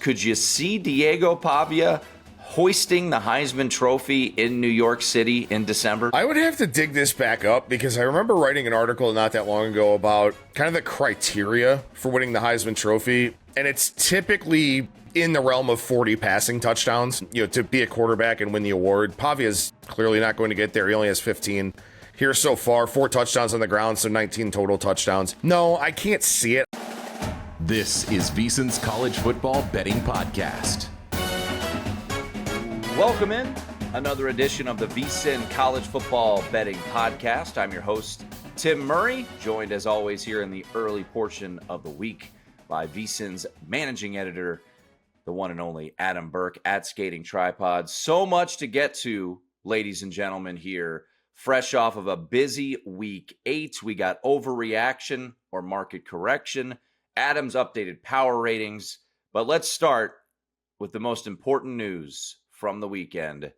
Could you see Diego Pavia hoisting the Heisman Trophy in New York City in December? I would have to dig this back up because I remember writing an article not that long ago about kind of the criteria for winning the Heisman Trophy, and it's typically in the realm of 40 passing touchdowns, to be a quarterback and win the award. Pavia's clearly not going to get there. He only has 15 here so far, 4 touchdowns on the ground, so 19 total touchdowns. No, I can't see it. This is VSiN's College Football Betting Podcast. Welcome in another edition of the VSiN College Football Betting Podcast. I'm your host, Tim Murray, joined as always here in the early portion of the week by VSiN's managing editor, the one and only Adam Burke at Skating Tripod. So much to get to, ladies and gentlemen, here. Fresh off of a busy week 8, we got overreaction or market correction, Adam's updated power ratings. But let's start with the most important news from the weekend.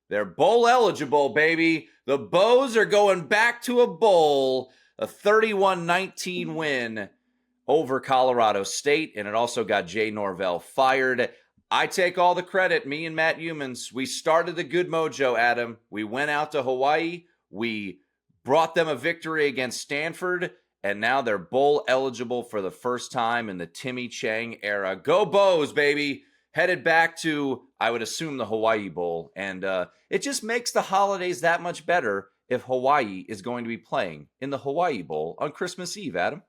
They're bowl eligible, baby. The Bows are going back to a bowl, a 31-19 win over Colorado State, and it also got Jay Norvell fired. I take all the credit, me and Matt Humans. We started the good mojo, Adam. We went out to Hawaii. We brought them a victory against Stanford, and now they're bowl eligible for the first time in the Timmy Chang era. Go Bows, baby. Headed back to, I would assume, the Hawaii Bowl. And it just makes the holidays that much better if Hawaii is going to be playing in the Hawaii Bowl on Christmas Eve, Adam.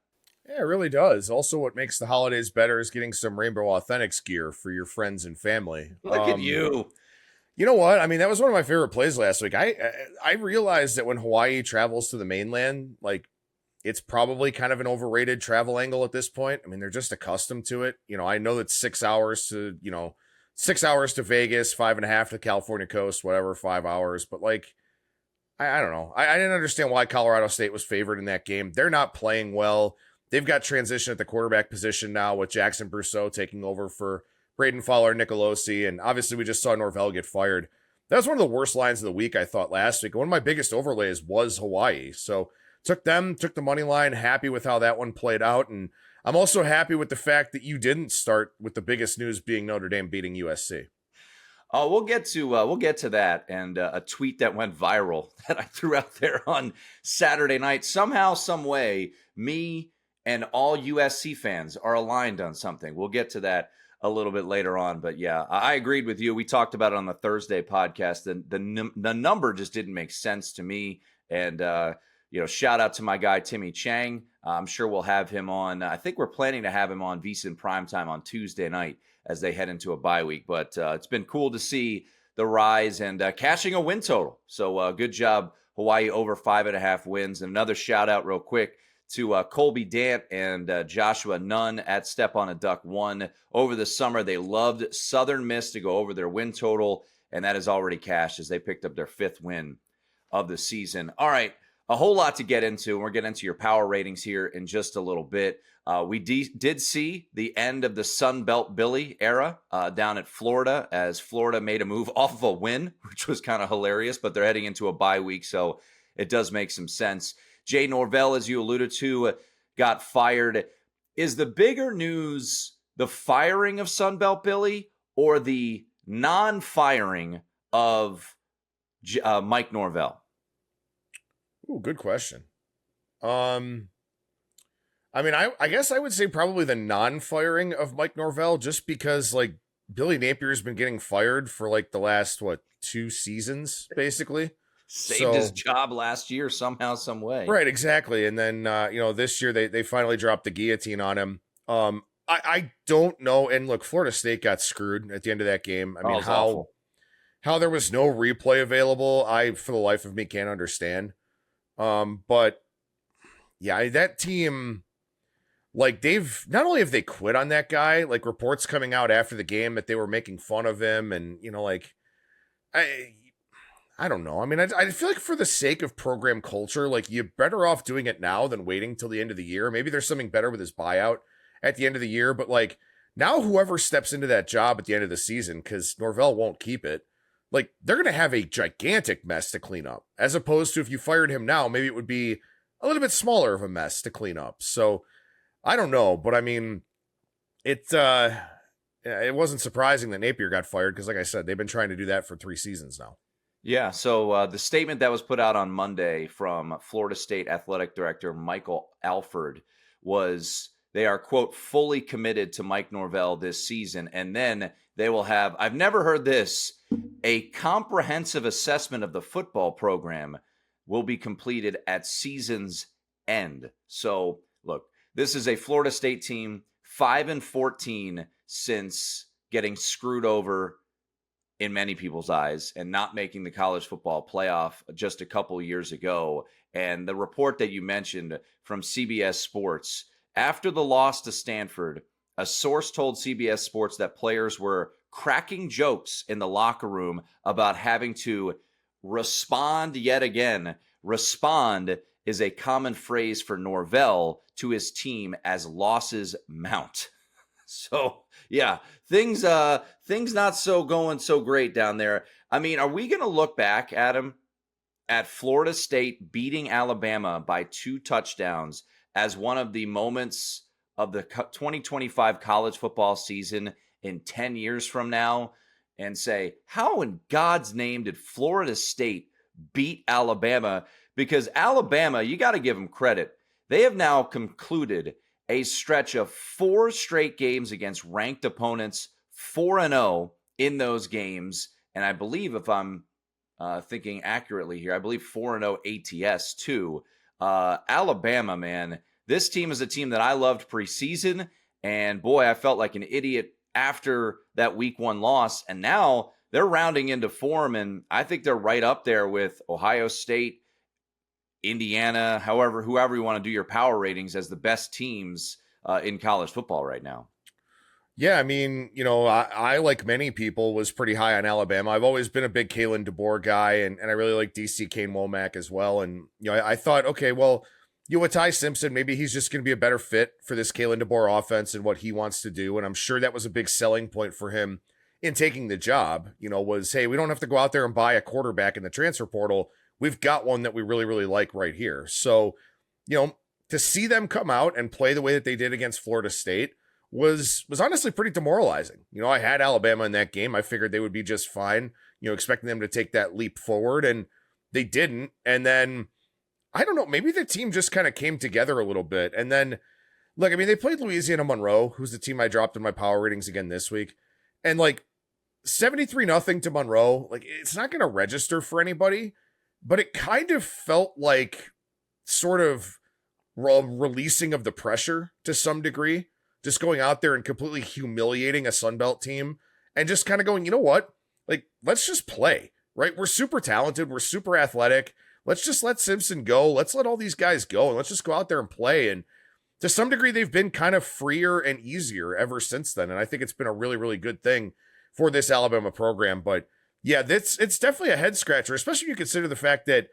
Yeah, it really does. Also, what makes the holidays better is getting some Rainbow Authentics gear for your friends and family. Look at you. You know what? I mean, that was one of my favorite plays last week. I realized that when Hawaii travels to the mainland, like, it's probably kind of an overrated travel angle at this point. I mean, they're just accustomed to it. I know that 6 hours to, 6 hours to Vegas, 5.5 to the California coast, whatever, 5 hours. But like, I don't know. I didn't understand why Colorado State was favored in that game. They're not playing well. They've got transition at the quarterback position now with Jackson Brousseau taking over for Braden Fowler-Nicolosi. And obviously we just saw Norvell get fired. That was one of the worst lines of the week, I thought, last week. One of my biggest overlays was Hawaii. So took the money line, happy with how that one played out. And I'm also happy with the fact that you didn't start with the biggest news being Notre Dame beating USC. Oh, we'll get to that, and a tweet that went viral that I threw out there on Saturday night. Somehow, some way, me and all USC fans are aligned on something. We'll get to that a little bit later on, but yeah, I agreed with you. We talked about it on the Thursday podcast. The number just didn't make sense to me, and shout out to my guy Timmy Chang. I'm sure we'll have him on. I think we're planning to have him on VSiN Primetime on Tuesday night as they head into a bye week. But it's been cool to see the rise and cashing a win total. So good job, Hawaii, over 5.5 wins. And another shout out real quick to Colby Dant and Joshua Nunn at Step on a Duck 1. Over the summer, they loved Southern Miss to go over their win total, and that is already cashed as they picked up their 5th win of the season. All right, a whole lot to get into, and we're getting into your power ratings here in just a little bit. We did see the end of the Sun Belt Billy era down at Florida, as Florida made a move off of a win, which was kind of hilarious, but they're heading into a bye week, so it does make some sense. Jay Norvell, as you alluded to, got fired. Is the bigger news the firing of Sun Belt Billy or the non-firing of Mike Norvell? Ooh, good question. I guess I would say probably the non-firing of Mike Norvell, just because like Billy Napier has been getting fired for like the last 2 seasons, basically. Saved his job last year somehow, some way. Right, exactly. And then this year they finally dropped the guillotine on him. I don't know. And look, Florida State got screwed at the end of that game. I mean, how there was no replay available, I for the life of me can't understand. But yeah, that team, like, they've not only have they quit on that guy, like reports coming out after the game that they were making fun of him, and I don't know. I mean, I feel like for the sake of program culture, like, you're better off doing it now than waiting till the end of the year. Maybe there's something better with his buyout at the end of the year, but like, now whoever steps into that job at the end of the season, because Norvell won't keep it, like, they're going to have a gigantic mess to clean up, as opposed to if you fired him now, maybe it would be a little bit smaller of a mess to clean up. So I don't know, but I mean, it's it wasn't surprising that Napier got fired because, like I said, they've been trying to do that for 3 seasons now. Yeah, so the statement that was put out on Monday from Florida State Athletic Director Michael Alford was they are, quote, fully committed to Mike Norvell this season. And then they will have, I've never heard this, a comprehensive assessment of the football program will be completed at season's end. So, look, this is a Florida State team, 5-14 since getting screwed over in many people's eyes and not making the college football playoff just a couple years ago. And the report that you mentioned from CBS Sports, after the loss to Stanford, a source told CBS Sports that players were cracking jokes in the locker room about having to respond yet again. Respond is a common phrase for Norvell to his team as losses mount. So, yeah, things not going so great down there. I mean, are we going to look back, Adam, at Florida State beating Alabama by 2 touchdowns as one of the moments of the 2025 college football season in 10 years from now and say, how in God's name did Florida State beat Alabama? Because Alabama, you got to give them credit. They have now concluded a stretch of 4 straight games against ranked opponents, 4-0 in those games. And I believe, if I'm thinking accurately here, I believe 4-0 ATS too. Alabama, man, this team is a team that I loved preseason. And boy, I felt like an idiot after that week 1 loss. And now they're rounding into form. And I think they're right up there with Ohio State, Indiana, whoever you want to do your power ratings as the best teams in college football right now. Yeah, I mean, I like many people, was pretty high on Alabama. I've always been a big Kalen DeBoer guy, and I really like DC Kane Womack as well. And, I thought, okay, well, with Ty Simpson, maybe he's just going to be a better fit for this Kalen DeBoer offense and what he wants to do. And I'm sure that was a big selling point for him in taking the job, was, hey, we don't have to go out there and buy a quarterback in the transfer portal. We've got one that we really, really like right here. So, to see them come out and play the way that they did against Florida State was honestly pretty demoralizing. I had Alabama in that game. I figured they would be just fine, expecting them to take that leap forward, and they didn't. And then, I don't know, maybe the team just kind of came together a little bit. And then, look, I mean, they played Louisiana Monroe, who's the team I dropped in my power ratings again this week. And 73-0 to Monroe, it's not going to register for anybody. But it kind of felt like sort of releasing of the pressure to some degree, just going out there and completely humiliating a Sunbelt team and just kind of going, you know what? Let's just play, right? We're super talented. We're super athletic. Let's just let Simpson go. Let's let all these guys go. And let's just go out there and play. And to some degree, they've been kind of freer and easier ever since then. And I think it's been a really, really good thing for this Alabama program. But yeah, it's definitely a head scratcher, especially if you consider the fact that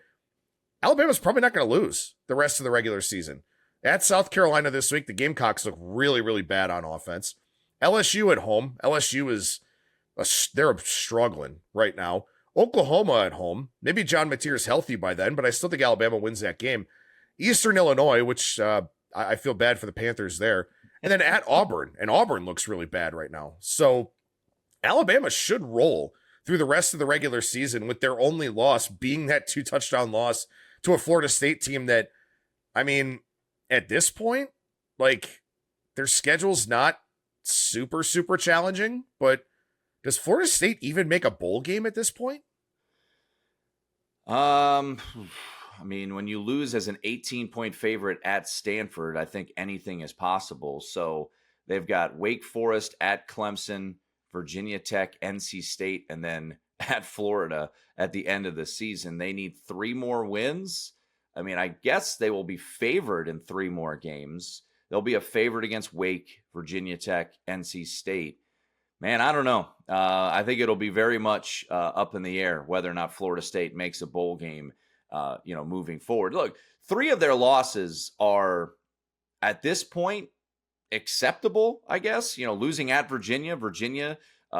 Alabama's probably not going to lose the rest of the regular season. At South Carolina this week, the Gamecocks look really, really bad on offense. LSU at home. LSU they're struggling right now. Oklahoma at home. Maybe John Mateer's healthy by then, but I still think Alabama wins that game. Eastern Illinois, which I feel bad for the Panthers there. And then at Auburn, and Auburn looks really bad right now. So Alabama should roll through the rest of the regular season, with their only loss being that 2-touchdown loss to a Florida State team that, I mean, at this point, their schedule's not super, super challenging, but does Florida State even make a bowl game at this point? I mean, when you lose as an 18-point favorite at Stanford, I think anything is possible. So they've got Wake Forest at Clemson, Virginia Tech, NC State, and then at Florida at the end of the season. They need 3 more wins. I mean, I guess they will be favored in 3 more games. They'll be a favorite against Wake, Virginia Tech, NC State. Man, I don't know. I think it'll be very much up in the air whether or not Florida State makes a bowl game, moving forward. Look, 3 of their losses are, at this point, acceptable, I guess. Losing at Virginia,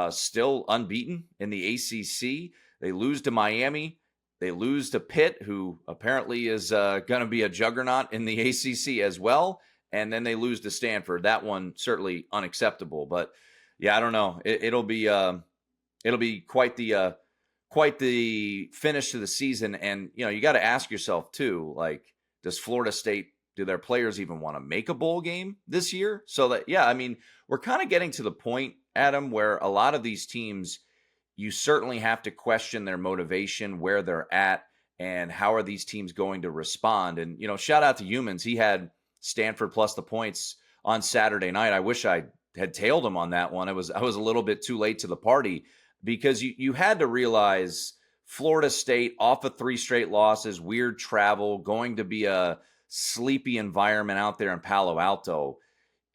still unbeaten in the ACC. They lose to Miami. They lose to Pitt, who apparently is going to be a juggernaut in the ACC as well. And then they lose to Stanford. That one certainly unacceptable. But Yeah, I don't know. It'll be quite the finish to the season. And, you got to ask yourself too, like, does Florida State, do their players even want to make a bowl game this year? So that, yeah, I mean, we're kind of getting to the point, Adam, where a lot of these teams, you certainly have to question their motivation, where they're at, and how are these teams going to respond. And, shout out to Humans. He had Stanford plus the points on Saturday night. I wish I had tailed him on that one. I was a little bit too late to the party, because you had to realize Florida State off of 3 straight losses, weird travel, going to be a sleepy environment out there in Palo Alto.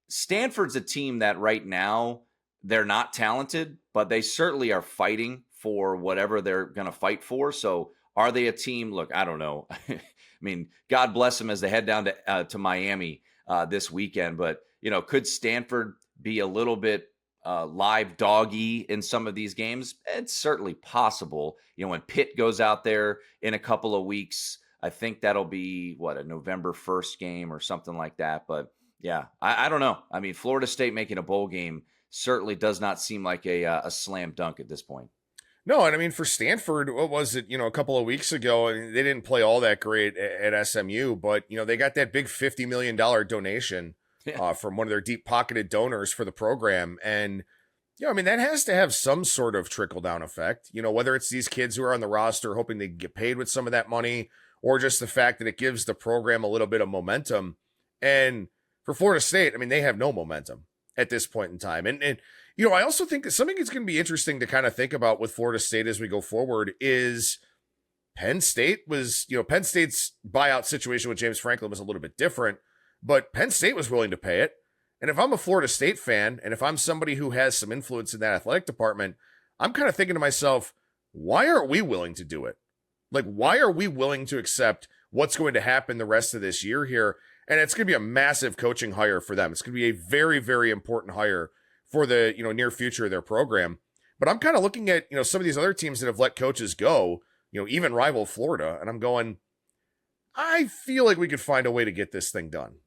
Stanford's a team that right now, they're not talented, but they certainly are fighting for whatever they're going to fight for. So are they a team? Look, I don't know. I mean, God bless them as they head down to Miami this weekend. But, could Stanford be a little bit live doggy in some of these games? It's certainly possible. When Pitt goes out there in a couple of weeks, I think that'll be a November 1st game or something like that. But yeah, I don't know. I mean, Florida State making a bowl game certainly does not seem like a slam dunk at this point. No, and I mean, for Stanford, what was it, a couple of weeks ago, and they didn't play all that great at SMU, but, they got that big $50 million donation from one of their deep-pocketed donors for the program. And, I mean, that has to have some sort of trickle-down effect, whether it's these kids who are on the roster hoping they get paid with some of that money, or just the fact that it gives the program a little bit of momentum. And for Florida State, I mean, they have no momentum at this point in time. And I also think that something that's going to be interesting to kind of think about with Florida State as we go forward is Penn State's buyout situation with James Franklin was a little bit different, but Penn State was willing to pay it. And if I'm a Florida State fan, and if I'm somebody who has some influence in that athletic department, I'm kind of thinking to myself, why aren't we willing to do it? Like, why are we willing to accept what's going to happen the rest of this year here? And it's going to be a massive coaching hire for them. It's going to be a very, very important hire for the near future of their program. But I'm kind of looking at some of these other teams that have let coaches go, even rival Florida, and I'm going, I feel like we could find a way to get this thing done.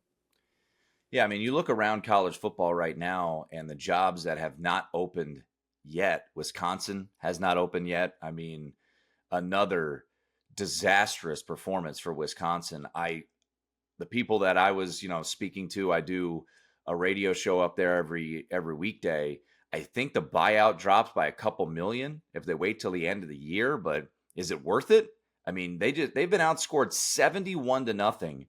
Yeah, I mean, you look around college football right now, and the jobs that have not opened yet. Wisconsin has not opened yet. I mean, another disastrous performance for Wisconsin. The people that I was speaking to, I do a radio show up there every weekday. I think the buyout drops by a couple million if they wait till the end of the year, but is it worth it? I mean, they've been outscored 71-0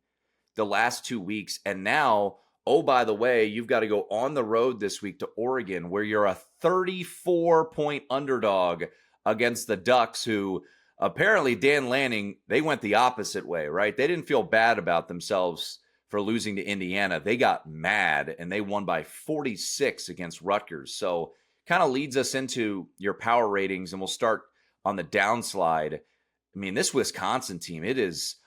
the last 2 weeks. And now, oh, by the way, you've got to go on the road this week to Oregon, where you're a 34-point underdog against the Ducks, who apparently Dan Lanning, they went the opposite way, right? They didn't feel bad about themselves for losing to Indiana. They got mad, and they won by 46 against Rutgers. So kind of leads us into your power ratings, and we'll start on the downslide. I mean, this Wisconsin team,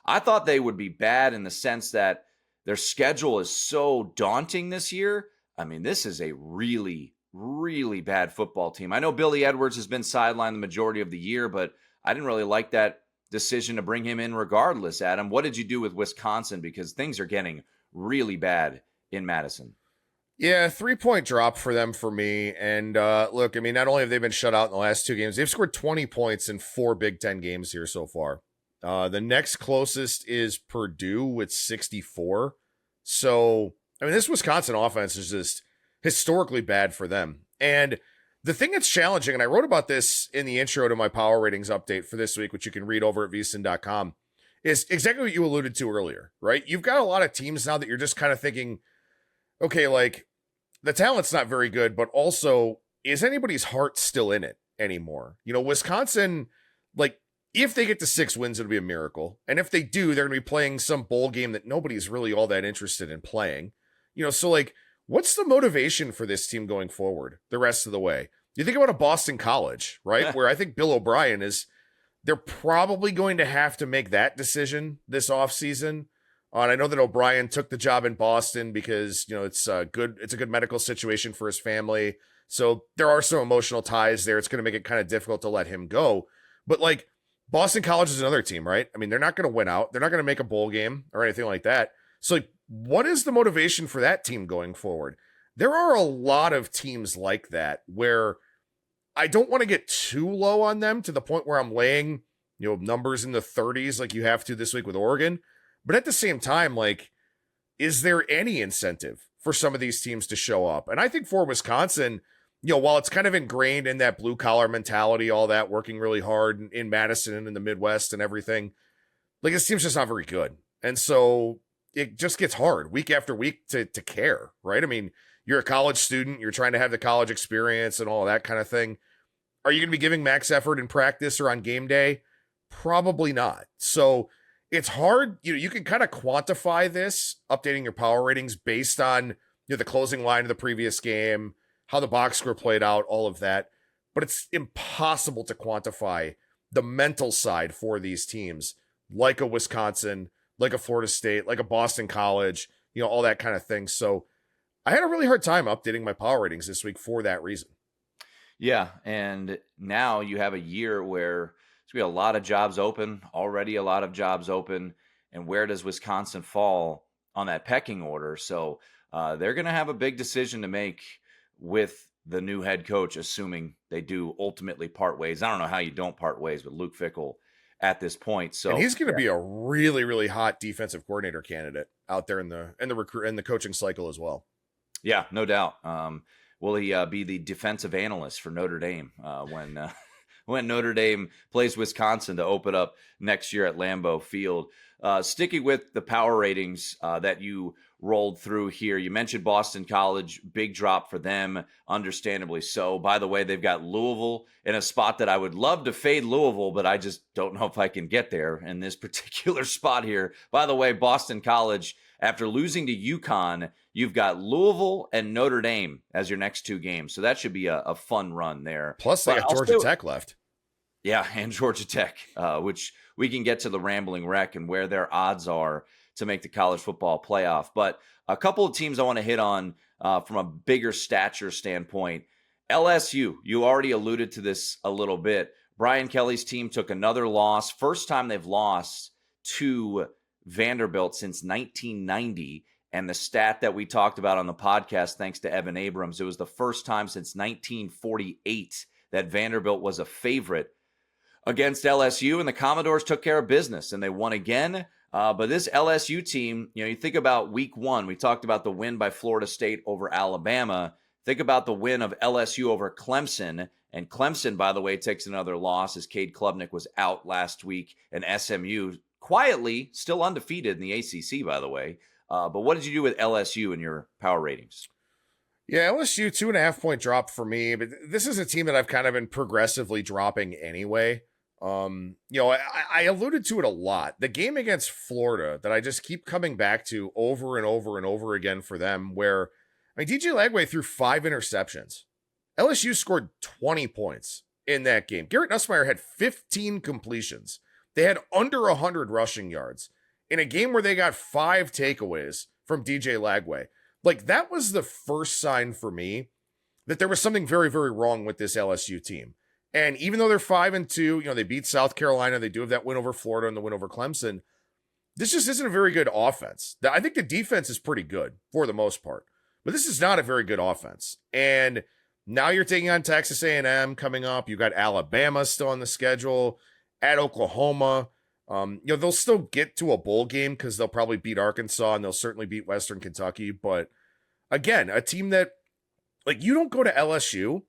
I thought they would be bad in the sense that their schedule is so daunting this year. I mean, this is a really, really bad football team. I know Billy Edwards has been sidelined the majority of the year, but I didn't really like that decision to bring him in regardless. Adam, what did you do with Wisconsin? Because things are getting really bad in Madison. Yeah, 3-point drop for them for me. And look, I mean, not only have they been shut out in the last 2 games, they've scored 20 points in 4 Big Ten games here so far. The next closest is Purdue with 64. So, I mean, this Wisconsin offense is just historically bad for them. And the thing that's challenging, and I wrote about this in the intro to my power ratings update for this week, which you can read over at vsin.com, is exactly what you alluded to earlier, right? You've got a lot of teams now that you're just kind of thinking, okay, like, the talent's not very good, but also, is anybody's heart still in it anymore? Wisconsin, like, if they get to 6 wins, it'll be a miracle. And if they do, they're going to be playing some bowl game that nobody's really all that interested in playing. So, like, what's the motivation for this team going forward the rest of the way? You think about a Boston College, right? Where I think Bill O'Brien they're probably going to have to make that decision this offseason. And I know that O'Brien took the job in Boston because, it's a good medical situation for his family. So there are some emotional ties there. It's going to make it kind of difficult to let him go. But like, Boston College is another team, right? I mean, they're not going to win out. They're not going to make a bowl game or anything like that. So like, what is the motivation for that team going forward? there are a lot of teams like that where I don't want to get too low on them to the point where I'm laying, numbers in the 30s like you have to this week with Oregon. But at the same time, like, is there any incentive for some of these teams to show up? And I think for Wisconsin, while it's kind of ingrained in that blue collar mentality, all that working really hard in Madison and in the Midwest and everything, like, this team's just not very good. And so it just gets hard week after week to care, right? I mean, you're a college student, you're trying to have the college experience and all that kind of thing. Are you going to be giving max effort in practice or on game day? Probably not. So it's hard. You can kind of quantify this, updating your power ratings based on the closing line of the previous game, how the box score played out, all of that. But it's impossible to quantify the mental side for these teams, like a Wisconsin, like a Florida State, like a Boston College, all that kind of thing. So I had a really hard time updating my power ratings this week for that reason. Yeah, and now you have a year where there's going to be a lot of jobs open, already a lot of jobs open, and where does Wisconsin fall on that pecking order? So they're going to have a big decision to make with the new head coach, assuming they do ultimately part ways. I don't know how you don't part ways with Luke Fickell at this point. So, and he's going to be a really, really hot defensive coordinator candidate out there in the coaching cycle as well. Yeah, no doubt. Will he be the defensive analyst for Notre Dame when Notre Dame plays Wisconsin to open up next year at Lambeau Field? Sticking with the power ratings that you rolled through here, you mentioned Boston College, big drop for them, understandably so. By the way, they've got Louisville in a spot that I would love to fade Louisville, but I just don't know if I can get there in this particular spot here. By the way, Boston College, after losing to UConn, you've got Louisville and Notre Dame as your next two games. So that should be a fun run there. Plus, they got Georgia Tech left. Yeah, and Georgia Tech, which we can get to the rambling wreck and where their odds are to make the college football playoff. But a couple of teams I want to hit on from a bigger stature standpoint. LSU, you already alluded to this a little bit. Brian Kelly's team took another loss. First time they've lost to Vanderbilt since 1990. And the stat that we talked about on the podcast, thanks to Evan Abrams, it was the first time since 1948 that Vanderbilt was a favorite against LSU, and the Commodores took care of business, and they won again. But this LSU team, you think about week one, we talked about the win by Florida State over Alabama. Think about the win of LSU over Clemson. And Clemson, by the way, takes another loss as Cade Klubnik was out last week, and SMU quietly still undefeated in the ACC, by the way. But what did you do with LSU in your power ratings? Yeah, LSU, 2.5-point drop for me, but this is a team that I've kind of been progressively dropping anyway. I alluded to it a lot. The game against Florida that I just keep coming back to over and over and over again for them, where, DJ Lagway threw 5 interceptions. LSU scored 20 points in that game. Garrett Nussmeier had 15 completions. They had under 100 rushing yards in a game where they got 5 takeaways from DJ Lagway. Like, that was the first sign for me that there was something very, very wrong with this LSU team. And even though they're 5-2, they beat South Carolina, they do have that win over Florida and the win over Clemson. This just isn't a very good offense. I think the defense is pretty good for the most part, but this is not a very good offense. And now you're taking on Texas A&M coming up. You've got Alabama still on the schedule, at Oklahoma. They'll still get to a bowl game because they'll probably beat Arkansas and they'll certainly beat Western Kentucky. But again, a team that, you don't go to LSU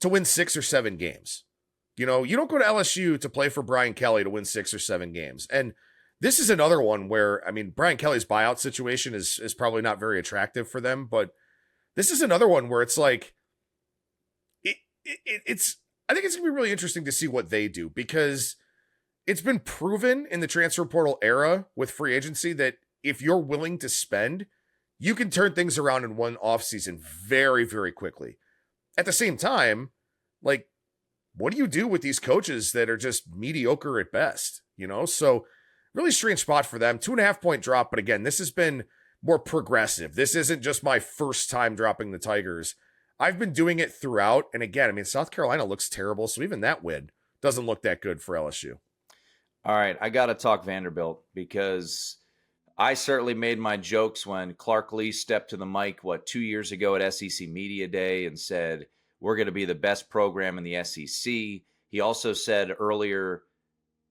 to win 6 or 7 games. You don't go to LSU to play for Brian Kelly to win 6 or 7 games. And this is another one where, Brian Kelly's buyout situation is probably not very attractive for them, but this is another one where it's like, it's I think it's going to be really interesting to see what they do, because it's been proven in the transfer portal era with free agency that if you're willing to spend, you can turn things around in one offseason very, very quickly. At the same time, what do you do with these coaches that are just mediocre at best? So really strange spot for them. 2.5-point drop. But again, this has been more progressive. This isn't just my first time dropping the Tigers. I've been doing it throughout. And again, South Carolina looks terrible. So even that win doesn't look that good for LSU. All right. I got to talk Vanderbilt because I certainly made my jokes when Clark Lee stepped to the mic, 2 years ago at SEC Media Day and said, we're going to be the best program in the SEC. He also said earlier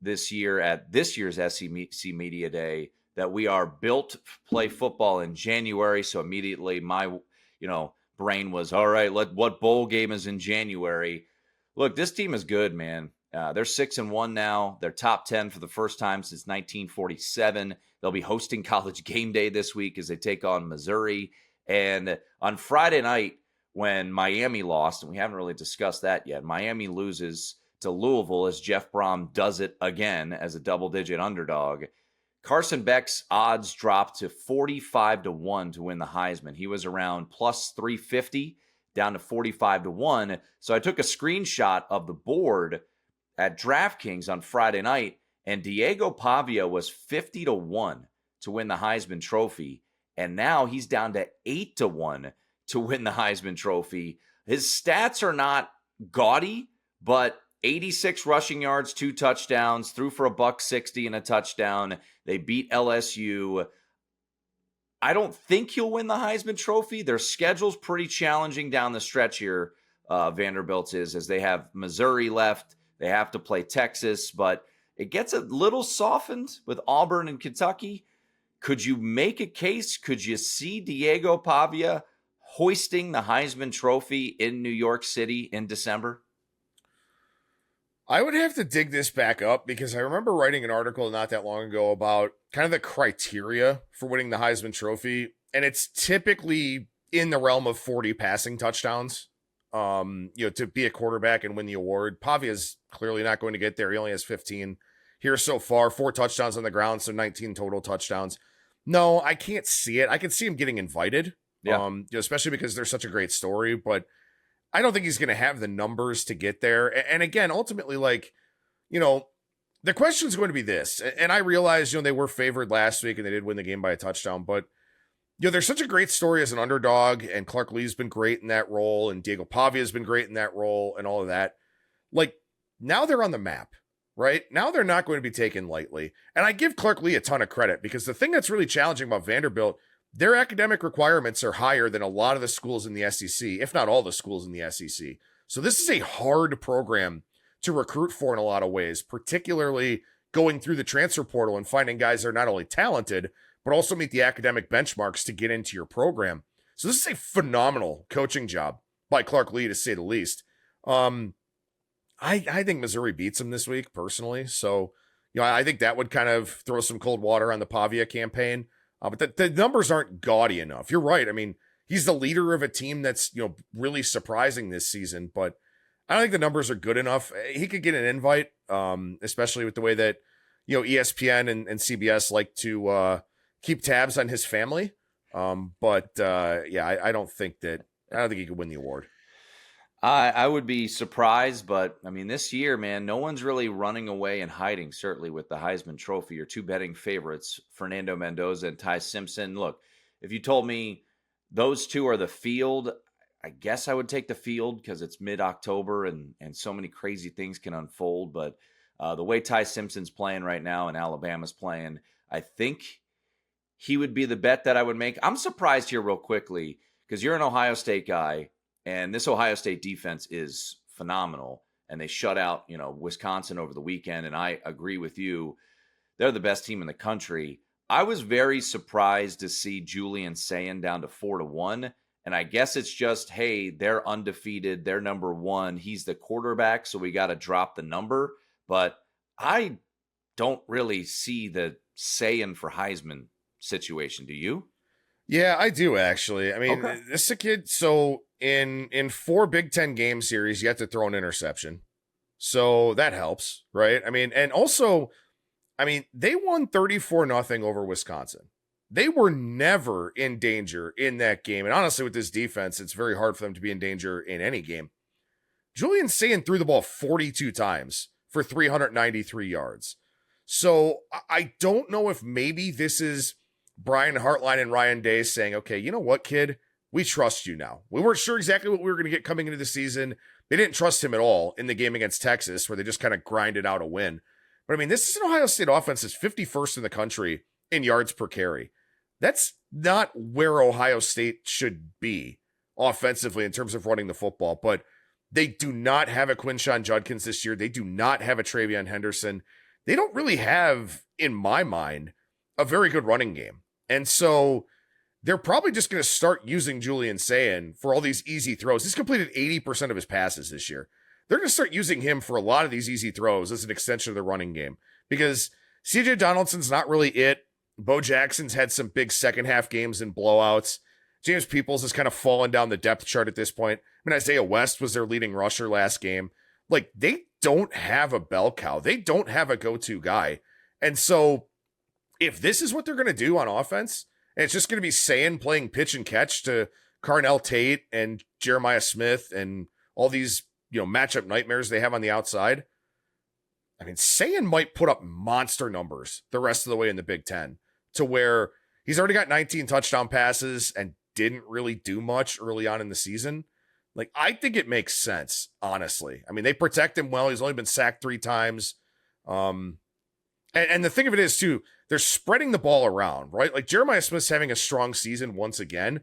this year at this year's SEC Media Day that we are built to play football in January. So immediately my, brain was, all right, what bowl game is in January? Look, this team is good, man. They're 6-1 now. They're top 10 for the first time since 1947. They'll be hosting College Game Day this week as they take on Missouri. And on Friday night, when Miami lost, and we haven't really discussed that yet, Miami loses to Louisville as Jeff Brom does it again as a double-digit underdog. Carson Beck's odds dropped to 45-1 to win the Heisman. He was around plus 350 down to 45-1. So I took a screenshot of the board at DraftKings on Friday night, and Diego Pavia was 50-1 to win the Heisman Trophy. And now he's down to 8-1 to win the Heisman Trophy. His stats are not gaudy, but 86 rushing yards, 2 touchdowns, threw for $160 and a touchdown. They beat LSU. I don't think he'll win the Heisman Trophy. Their schedule's pretty challenging down the stretch here, Vanderbilt's is, as they have Missouri left. They have to play Texas, but it gets a little softened with Auburn and Kentucky. Could you make a case? Could you see Diego Pavia hoisting the Heisman Trophy in New York City in December? I would have to dig this back up because I remember writing an article not that long ago about kind of the criteria for winning the Heisman Trophy. And it's typically in the realm of 40 passing touchdowns, to be a quarterback and win the award. Pavia's clearly not going to get there. He only has 15 here so far, 4 touchdowns on the ground, so 19 total touchdowns. No, I can't see it. I can see him getting invited, especially because they're such a great story, but I don't think he's going to have the numbers to get there. And again, ultimately, the question is going to be this, and I realize, they were favored last week and they did win the game by a touchdown, but they're such a great story as an underdog, and Clark Lee's been great in that role, and Diego Pavia has been great in that role, and all of that. Now they're on the map, right? Now they're not going to be taken lightly. And I give Clark Lee a ton of credit because the thing that's really challenging about Vanderbilt, their academic requirements are higher than a lot of the schools in the SEC, if not all the schools in the SEC. So this is a hard program to recruit for in a lot of ways, particularly going through the transfer portal and finding guys that are not only talented, but also meet the academic benchmarks to get into your program. So this is a phenomenal coaching job by Clark Lee, to say the least. I think Missouri beats him this week, personally. So, I think that would kind of throw some cold water on the Pavia campaign. But the numbers aren't gaudy enough. You're right. I mean, he's the leader of a team that's, really surprising this season, but I don't think the numbers are good enough. He could get an invite, especially with the way that, ESPN and CBS like to keep tabs on his family. I don't think he could win the award. I would be surprised, but I mean, this year, man, no one's really running away and hiding, certainly with the Heisman Trophy. Your 2 betting favorites, Fernando Mendoza and Ty Simpson. Look, if you told me those 2 are the field, I guess I would take the field because it's mid-October and so many crazy things can unfold. But the way Ty Simpson's playing right now and Alabama's playing, I think he would be the bet that I would make. I'm surprised here real quickly because you're an Ohio State guy. And this Ohio State defense is phenomenal. And they shut out, Wisconsin over the weekend. And I agree with you. They're the best team in the country. I was very surprised to see Julian Sayin down to 4-1. And I guess it's just, hey, they're undefeated. They're number 1. He's the quarterback, so we got to drop the number. But I don't really see the Sayin for Heisman situation. Do you? Yeah, I do, actually. I mean, Okay. This is a kid. So in 4 Big Ten game series, you have to throw an interception. So that helps, right? I mean, and also, they won 34-0 over Wisconsin. They were never in danger in that game. And honestly, with this defense, it's very hard for them to be in danger in any game. Julian Sayin threw the ball 42 times for 393 yards. So I don't know if maybe this is Brian Hartline and Ryan Day saying, okay, you know what, kid? We trust you now. We weren't sure exactly what we were going to get coming into the season. They didn't trust him at all in the game against Texas, where they just kind of grinded out a win. But this is an Ohio State offense that's 51st in the country in yards per carry. That's not where Ohio State should be offensively in terms of running the football, but they do not have a Quinshon Judkins this year. They do not have a Travion Henderson. They don't really have, in my mind, a very good running game. And so they're probably just going to start using Julian Sayin for all these easy throws. He's completed 80% of his passes this year. They're going to start using him for a lot of these easy throws as an extension of the running game because CJ Donaldson's not really it. Bo Jackson's had some big second half games and blowouts. James Peoples has kind of fallen down the depth chart at this point. I mean, Isaiah West was their leading rusher last game. Like, they don't have a bell cow. They don't have a go-to guy. And so if this is what they're going to do on offense, and it's just going to be Sayin playing pitch and catch to Carnell Tate and Jeremiah Smith and all these, matchup nightmares they have on the outside, I mean, Sayin might put up monster numbers the rest of the way in the Big Ten to where he's already got 19 touchdown passes and didn't really do much early on in the season. Like, I think it makes sense, honestly. I mean, they protect him well. He's only been sacked 3 times. And the thing of it is, too, they're spreading the ball around, right? Like, Jeremiah Smith's having a strong season once again.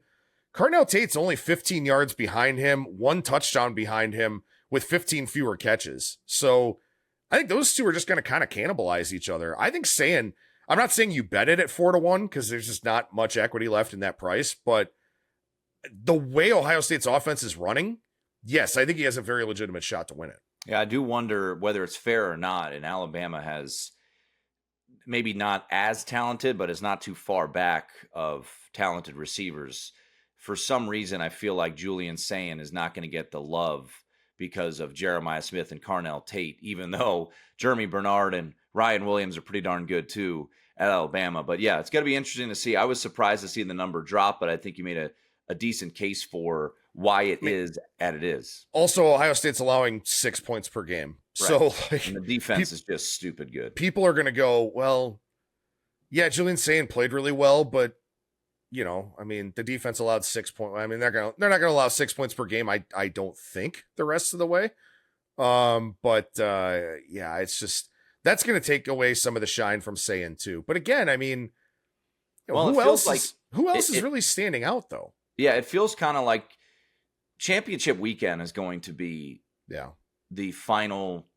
Carnell Tate's only 15 yards behind him, 1 touchdown behind him with 15 fewer catches. So I think those two are just going to kind of cannibalize each other. I think Sayin, I'm not saying you bet it at 4-1 because there's just not much equity left in that price, but the way Ohio State's offense is running, yes, I think he has a very legitimate shot to win it. Yeah, I do wonder whether it's fair or not. And Alabama has maybe not as talented, but is not too far back of talented receivers. For some reason, I feel like Julian Sayin is not going to get the love because of Jeremiah Smith and Carnell Tate, even though Jeremy Bernard and Ryan Williams are pretty darn good too at Alabama. But yeah, it's going to be interesting to see. I was surprised to see the number drop, but I think you made a decent case for why it is at it is. Also, Ohio State's allowing 6 points per game. Right. So like, and the defense is just stupid good. People are going to go, well, yeah, Julian Sayin played really well, but I mean, the defense allowed 6 points. I mean, they're not going to allow 6 points per game. I don't think the rest of the way. Yeah, it's just, that's going to take away some of the shine from Sayin too. But again, I mean, who else is really standing out though? Yeah, it feels kind of like championship weekend is going to be the final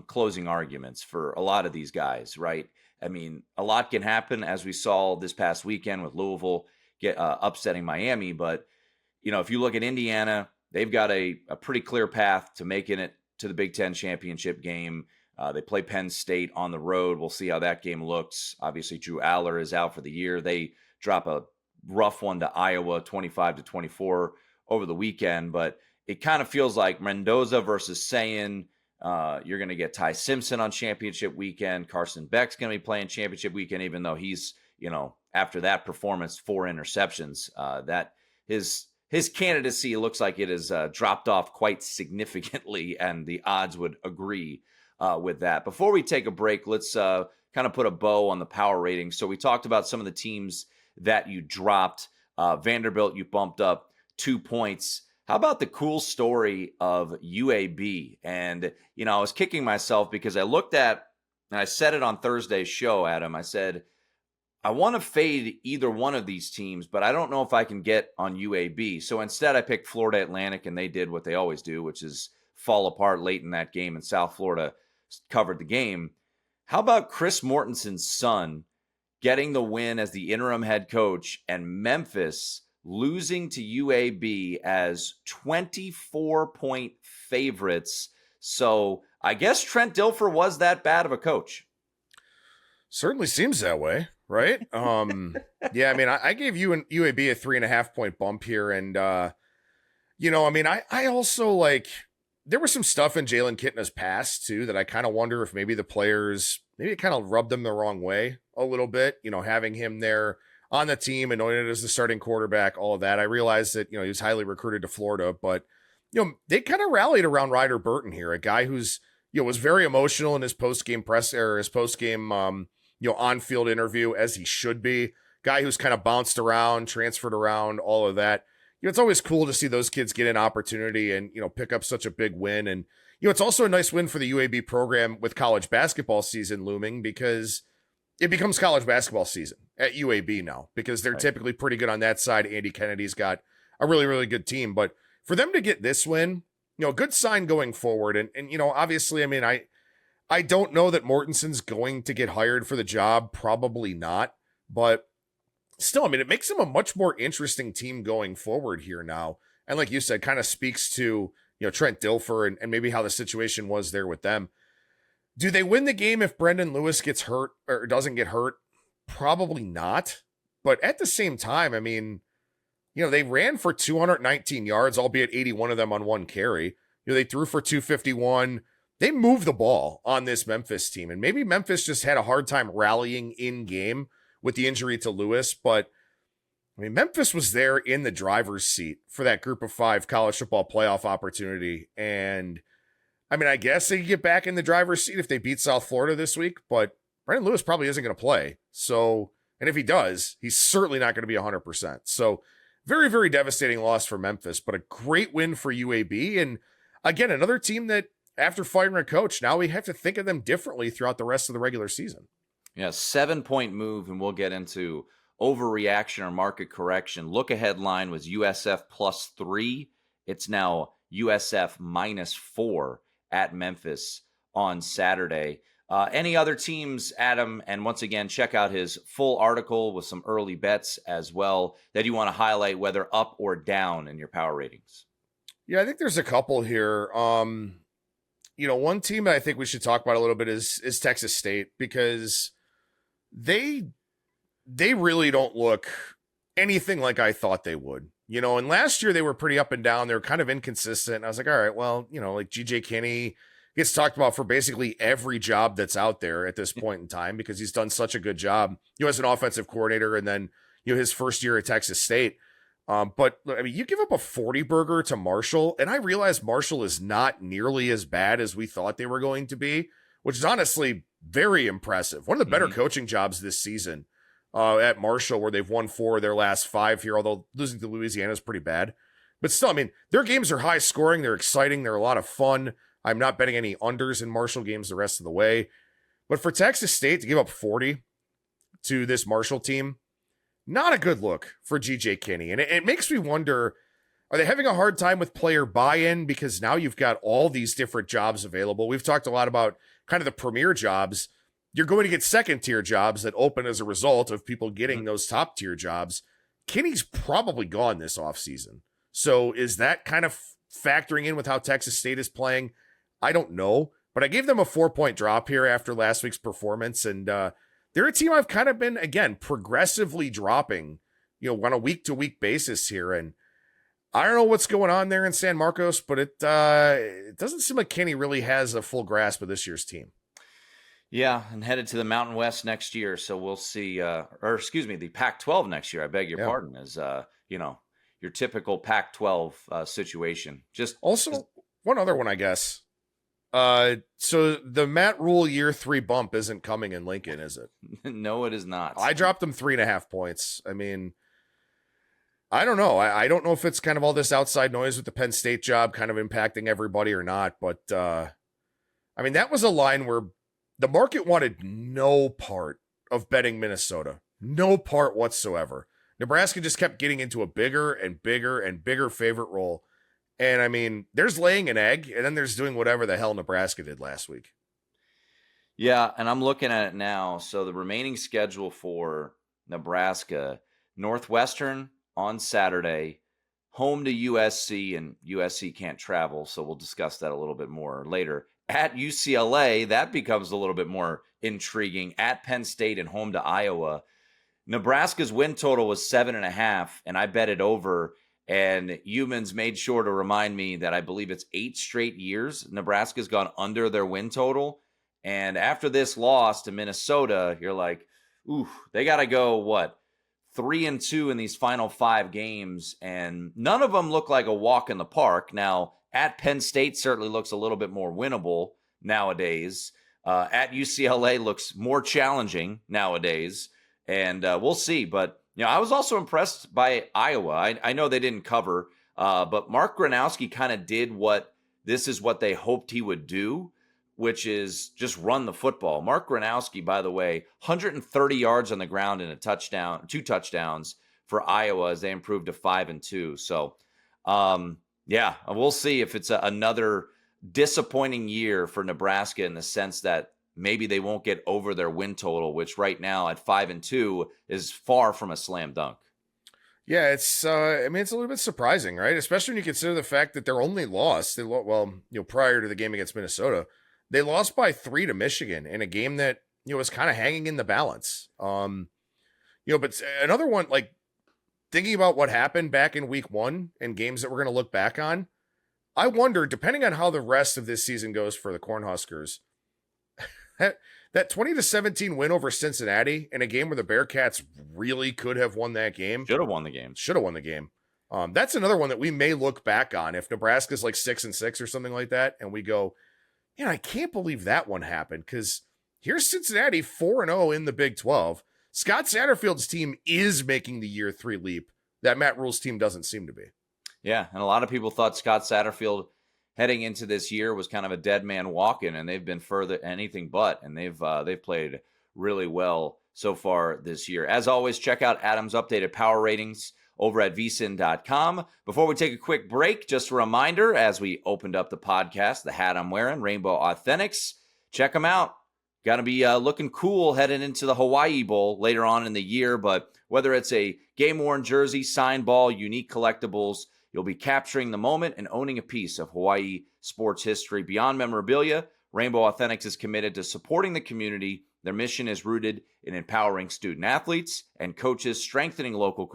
closing arguments for a lot of these guys, right? I mean, a lot can happen, as we saw this past weekend with Louisville upsetting Miami. But, if you look at Indiana, they've got a pretty clear path to making it to the Big Ten championship game. They play Penn State on the road. We'll see how that game looks. Obviously, Drew Aller is out for the year. They drop a rough one to Iowa, 25-24 over the weekend. But it kind of feels like Mendoza versus Sayin. You're going to get Ty Simpson on championship weekend. Carson Beck's going to be playing championship weekend, even though he's, after that performance, 4 interceptions, that his candidacy looks like it has dropped off quite significantly, and the odds would agree with that. Before we take a break, let's kind of put a bow on the power rating. So we talked about some of the teams that you dropped. Vanderbilt, you bumped up 2 points. How about the cool story of UAB? And, I was kicking myself because I looked at, and I said it on Thursday's show, Adam, I said, I want to fade either one of these teams, but I don't know if I can get on UAB. So instead I picked Florida Atlantic, and they did what they always do, which is fall apart late in that game, and South Florida covered the game. How about Chris Mortensen's son getting the win as the interim head coach, and Memphis losing to UAB as 24-point favorites? So I guess Trent Dilfer was that bad of a coach. Certainly seems that way, right? Yeah, I mean, I gave you an UAB a 3.5 point bump here. And, I mean, I also there was some stuff in Jalen Kitna's past too, that I kind of wonder if maybe the players, maybe it kind of rubbed them the wrong way a little bit, having him there on the team, anointed as the starting quarterback, all of that. I realized that, he was highly recruited to Florida, but, they kind of rallied around Ryder Burton here, a guy who's, was very emotional in his post-game on-field interview, as he should be. Guy who's kind of bounced around, transferred around, all of that. It's always cool to see those kids get an opportunity and, pick up such a big win. And, it's also a nice win for the UAB program with college basketball season looming, because it becomes college basketball season at UAB now because they're Right. typically pretty good on that side. Andy Kennedy's got a really, really good team. But for them to get this win, a good sign going forward. And obviously, I mean, I don't know that Mortenson's going to get hired for the job. Probably not. But still, I mean, it makes them a much more interesting team going forward here now. And like you said, kind of speaks to, Trent Dilfer and maybe how the situation was there with them. Do they win the game if Brendan Lewis gets hurt or doesn't get hurt? Probably not. But at the same time, I mean, they ran for 219 yards, albeit 81 of them on one carry. They threw for 251. They moved the ball on this Memphis team. And maybe Memphis just had a hard time rallying in game with the injury to Lewis. But I mean, Memphis was there in the driver's seat for that group of 5 college football playoff opportunity. And I mean, I guess they could get back in the driver's seat if they beat South Florida this week, but Brendan Lewis probably isn't going to play. So, and if he does, he's certainly not going to be 100%. So very, very devastating loss for Memphis, but a great win for UAB. And again, another team that after firing a coach, now we have to think of them differently throughout the rest of the regular season. Yeah, 7-point move, and we'll get into overreaction or market correction. Look ahead line was USF +3. It's now USF -4 at Memphis on Saturday. Any other teams, Adam? And once again, check out his full article with some early bets as well that you want to highlight, whether up or down in your power ratings. Yeah, I think there's a couple here. One team that I think we should talk about a little bit is Texas State, because they really don't look anything like I thought they would. And last year they were pretty up and down. They were kind of inconsistent. I was like, all right, well, like GJ Kinney gets talked about for basically every job that's out there at this point in time because he's done such a good job, as an offensive coordinator, and then, his first year at Texas State. But I mean, you give up a 40-burger to Marshall, and I realize Marshall is not nearly as bad as we thought they were going to be, which is honestly very impressive. One of the better coaching jobs this season at Marshall, where they've won 4 of their last 5 here, although losing to Louisiana is pretty bad. But still, I mean, their games are high scoring. They're exciting. They're a lot of fun. I'm not betting any unders in Marshall games the rest of the way. But for Texas State to give up 40 to this Marshall team, not a good look for GJ Kinney. And it makes me wonder, are they having a hard time with player buy-in? Because now you've got all these different jobs available. We've talked a lot about kind of the premier jobs. You're going to get second-tier jobs that open as a result of people getting those top-tier jobs. Kinney's probably gone this offseason. So is that kind of factoring in with how Texas State is playing? I don't know. But I gave them a 4-point drop here after last week's performance. And they're a team I've kind of been, again, progressively dropping, on a week-to-week basis here. And I don't know what's going on there in San Marcos, but it doesn't seem like Kinney really has a full grasp of this year's team. Yeah, and headed to the Mountain West next year, so we'll see. The Pac-12 next year. I beg your pardon. Is your typical Pac-12 situation. Just also one other one, I guess. So the Matt Rule year 3 bump isn't coming in Lincoln, is it? No, it is not. I dropped them 3.5 points. I mean, I don't know. I don't know if it's kind of all this outside noise with the Penn State job kind of impacting everybody or not, but I mean, that was a line where the market wanted no part of betting Minnesota. No part whatsoever. Nebraska just kept getting into a bigger and bigger and bigger favorite role. And I mean, there's laying an egg, and then there's doing whatever the hell Nebraska did last week. Yeah, and I'm looking at it now. So the remaining schedule for Nebraska, Northwestern on Saturday, home to USC, and USC can't travel, so we'll discuss that a little bit more later. At UCLA, that becomes a little bit more intriguing. At Penn State and home to Iowa. Nebraska's win total was 7.5, and I bet it over. And Humans made sure to remind me that I believe it's 8 straight years Nebraska's gone under their win total. And after this loss to Minnesota, you're like, ooh, they got to go, 3-2 in these final 5 games. And none of them look like a walk in the park. Now, at Penn State certainly looks a little bit more winnable nowadays. At UCLA looks more challenging nowadays. And we'll see. But I was also impressed by Iowa. I know they didn't cover, but Mark Gronowski kind of did what they hoped he would do. which is just run the football. Mark Gronowski, by the way, 130 yards on the ground and two touchdowns for Iowa as they improved to 5-2. So, yeah, we'll see if it's another disappointing year for Nebraska in the sense that maybe they won't get over their win total, which right now at 5-2 is far from a slam dunk. Yeah, it's I mean, it's a little bit surprising, right? Especially when you consider the fact that their only loss, prior to the game against Minnesota, they lost by 3 to Michigan in a game that, was kind of hanging in the balance. But another one, like thinking about what happened back in week 1 and games that we're going to look back on, I wonder, depending on how the rest of this season goes for the Cornhuskers, that 20-17 win over Cincinnati in a game where the Bearcats really could have won that game. Should have won the game. That's another one that we may look back on if Nebraska's like 6-6 or something like that. And we go, I can't believe that one happened, because here's Cincinnati 4-0 in the Big 12. Scott Satterfield's team is making the year 3 leap that Matt Rule's team doesn't seem to be. Yeah. And a lot of people thought Scott Satterfield heading into this year was kind of a dead man walking, and they've been further anything but, and they've played really well so far this year. As always, check out Adam's updated power ratings over at vsin.com. Before we take a quick break, just a reminder, as we opened up the podcast, the hat I'm wearing, Rainbow Authentics, check them out. Got to be looking cool heading into the Hawaii Bowl later on in the year, but whether it's a game-worn jersey, signed ball, unique collectibles, you'll be capturing the moment and owning a piece of Hawaii sports history. Beyond memorabilia, Rainbow Authentics is committed to supporting the community. Their mission is rooted in empowering student athletes and coaches, strengthening local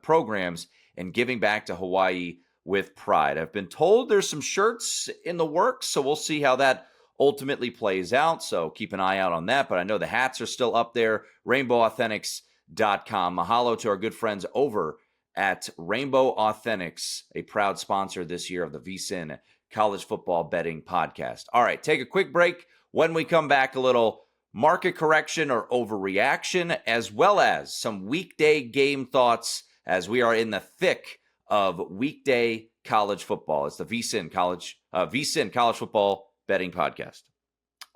programs, and giving back to Hawaii with pride. I've been told there's some shirts in the works, so we'll see how that ultimately plays out. So keep an eye out on that. But I know the hats are still up there. RainbowAuthentics.com. Mahalo to our good friends over at Rainbow Authentics, a proud sponsor this year of the VSiN College Football Betting Podcast. All right, take a quick break. When we come back, a little market correction or overreaction, as well as some weekday game thoughts as we are in the thick of weekday college football. It's the VSiN College Football Betting Podcast.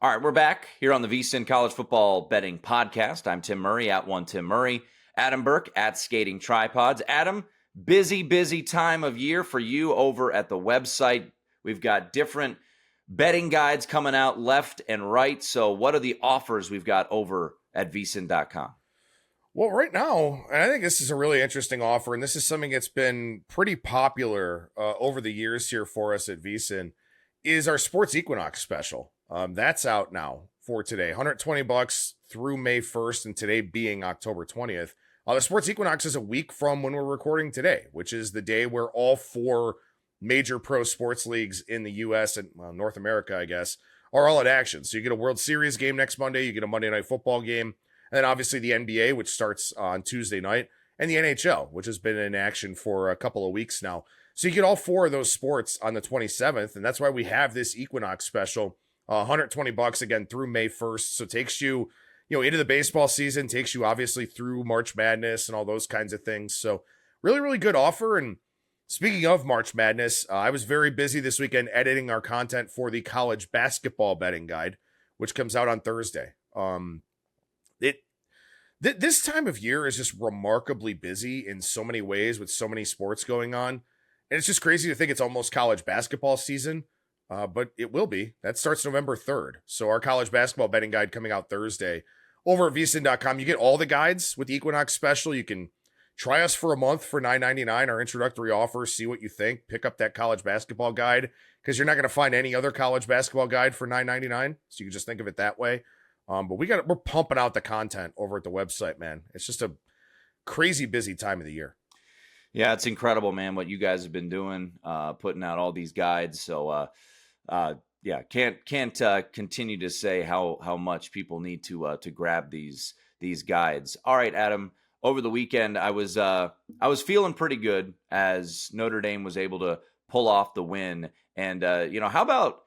All right, we're back here on the VSiN College Football Betting Podcast. I'm Tim Murray at Tim Murray. Adam Burke at Skating Tripods. Adam, busy time of year for you over at the website. We've got different betting guides coming out left and right. So what are the offers we've got over at vsin.com? Well, right now, and I think this is a really interesting offer, and this is something that's been pretty popular over the years here for us at VSiN, is our Sports Equinox special. That's out now for today. $120 through May 1st, and today being October 20th. The Sports Equinox is a week from when we're recording today, which is the day where all 4 major pro sports leagues in the U.S. and North America, I guess, are all in action. So you get a World Series game next Monday, you get a Monday Night Football game, and then obviously the NBA, which starts on Tuesday night, and the NHL, which has been in action for a couple of weeks now. So you get all 4 of those sports on the 27th, and that's why we have this Equinox special, $120 again through May 1st. So it takes you into the baseball season, takes you obviously through March Madness and all those kinds of things. So really, really good offer. And speaking of March Madness, I was very busy this weekend editing our content for the college basketball betting guide, which comes out on Thursday. This time of year is just remarkably busy in so many ways with so many sports going on. And it's just crazy to think it's almost college basketball season, but it will be. That starts November 3rd. So our college basketball betting guide coming out Thursday. Over at vsin.com, you get all the guides with the Equinox special. You can try us for a month for $9.99, our introductory offer, see what you think, pick up that college basketball guide, because you're not going to find any other college basketball guide for $9.99. So you can just think of it that way. But we're pumping out the content over at the website, man. It's just a crazy busy time of the year. Yeah, it's incredible, man, what you guys have been doing, putting out all these guides. So, yeah, can't continue to say how much people need to grab these guides. All right, Adam. Over the weekend, I was feeling pretty good as Notre Dame was able to pull off the win. And how about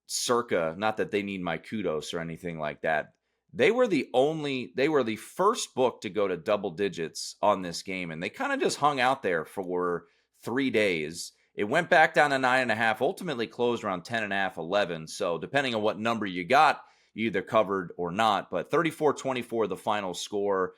Circa? Not that they need my kudos or anything like that. They were the first book to go to double digits on this game, and they kind of just hung out there for 3 days It went back down to 9.5, ultimately closed around 10.5, 11. So depending on what number you got, you either covered or not. But 34-24, the final score.